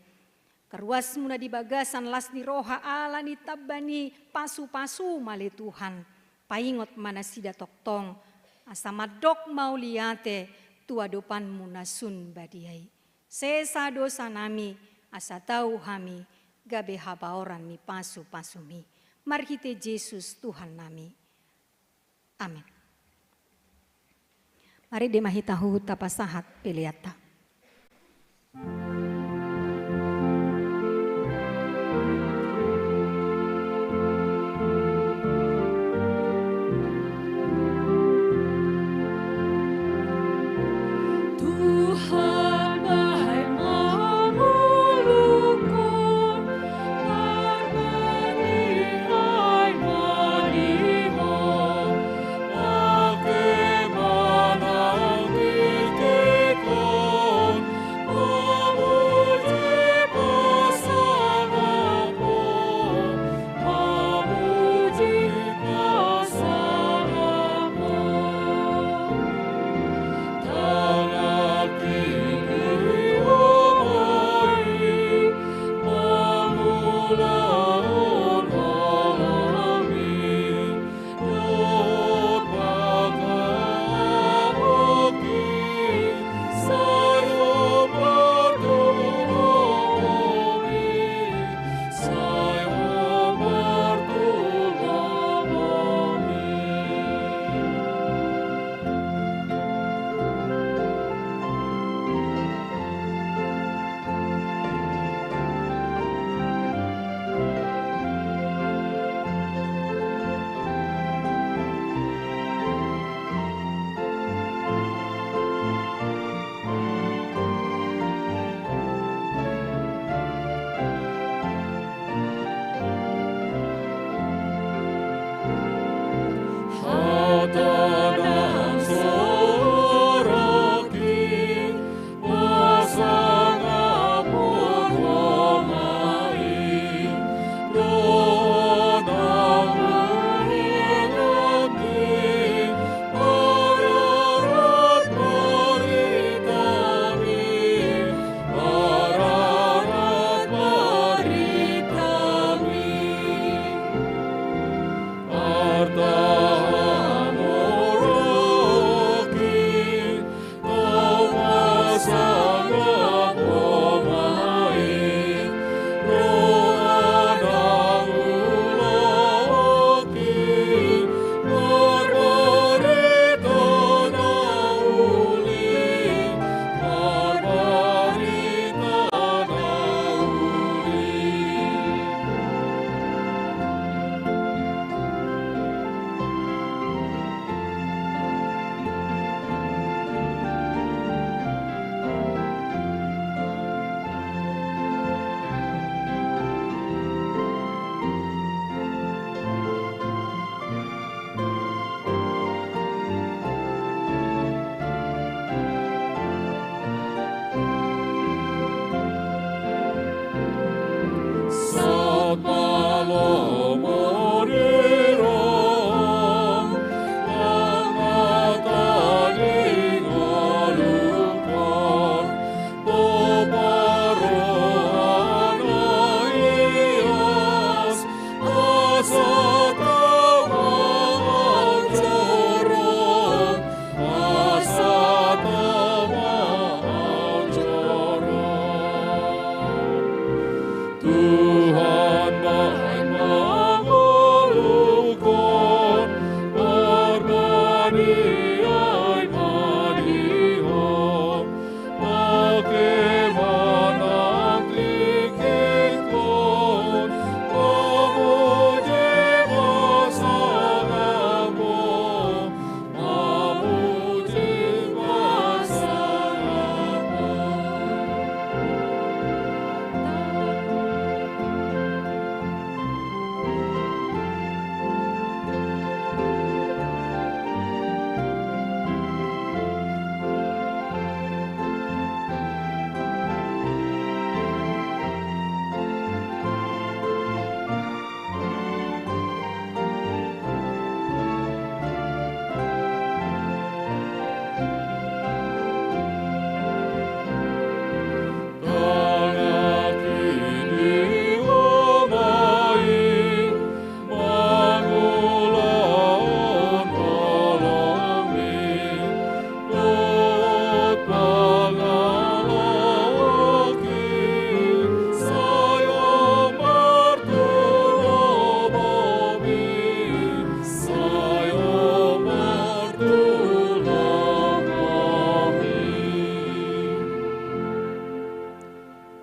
Karuas muna di bagasan las ni roha alani tabbani pasu-pasu male Tuhan. Paingot manasida toktong. Asa madok mau liate. Tua dopan munasun badiai. Sesa dosa nami, asa tahu hami, gabe habaoran ni pasu-pasumi. Marhite Yesus Tuhan nami. Amin. Mari demahitahu tapasahat peliata. Bagaimana kita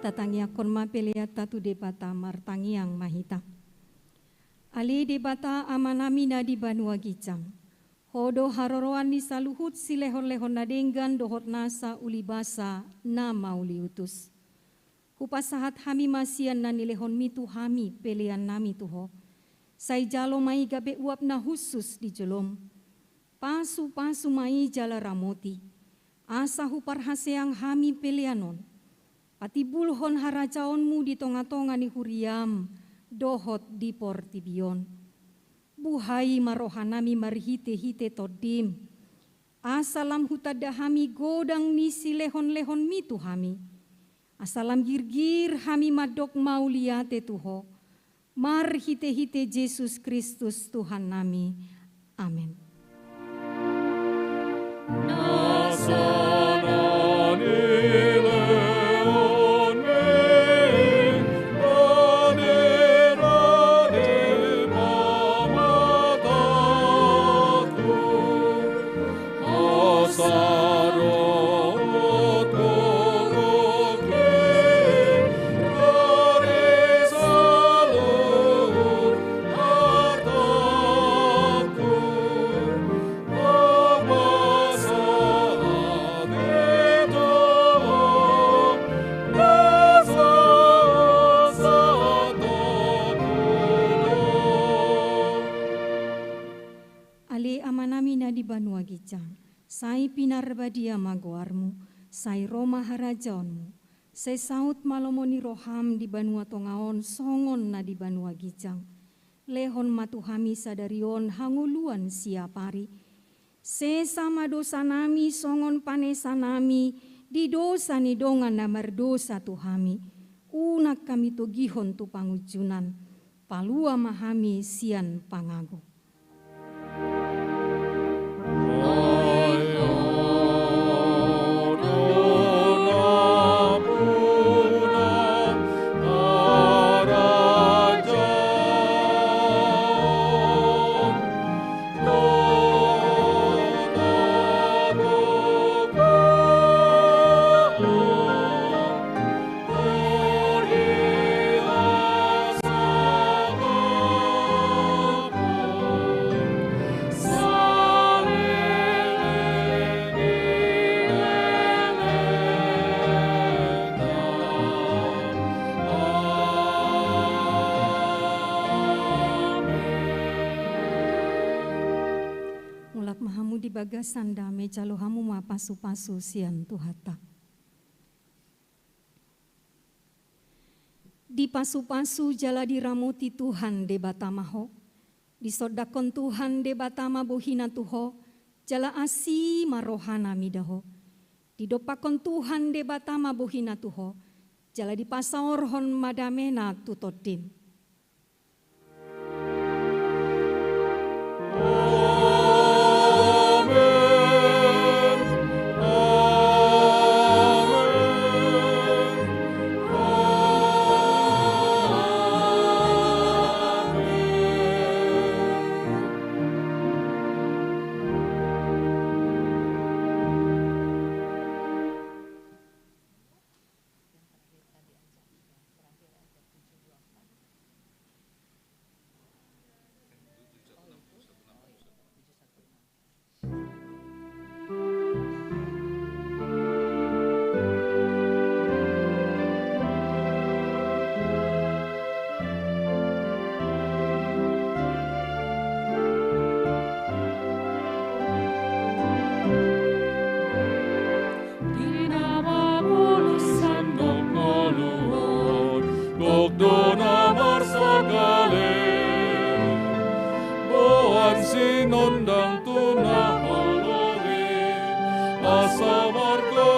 tatangiakon mapeliata tu debata martangiang mahita. Ali debata amanami na di Banua Gicang. Hodo haroroan ni saluhut si lehon-lehon na denggan dohot nasa ulibasa na mauliutus. Hupasahat hami masian na nilehon mitu hami pelian nami tuho. Say jalo mai gabe uap na husus di jolom. Pasu-pasu mai jala ramoti. Asa huparhaseang hami pelianon. Patibulhon harajaonmu di tonga-tonga ni huriam. Dohot di portibion. Buhai marohanami marhite-hite todim. Asalam hutadahami godang nisi lehon-lehon mitu hami. Asalam girgir hami madok mauliate tuho. Marhite-hite Yesus Kristus Tuhan nami. Amin. Banua Gicang, sai pinarbadia magoarmu, sai Roma harajaonmu, sai saut malomoni roham di Banua Tongaon, songon na di Banua Gicang, lehon matuhami sadarion hanguluan siapari, se sama dosa nami songon panesa nami, di dosa ni dongan na mardosa tuhami, unak kami togihon tu pangujunan, palua mahami sian pangago. Bagasan dame calo hamu ma pasu-pasu sian tuhata. Di pasu-pasu jala diramuti Tuhan de batamaho. Di sodakon Tuhan de batama bohina tuho. Jala asi marohana midaho. Di dopakon Tuhan de batama bohina tuho. Jala di pasaorhon madamena tutodim. Sinondang tunah halore asa warga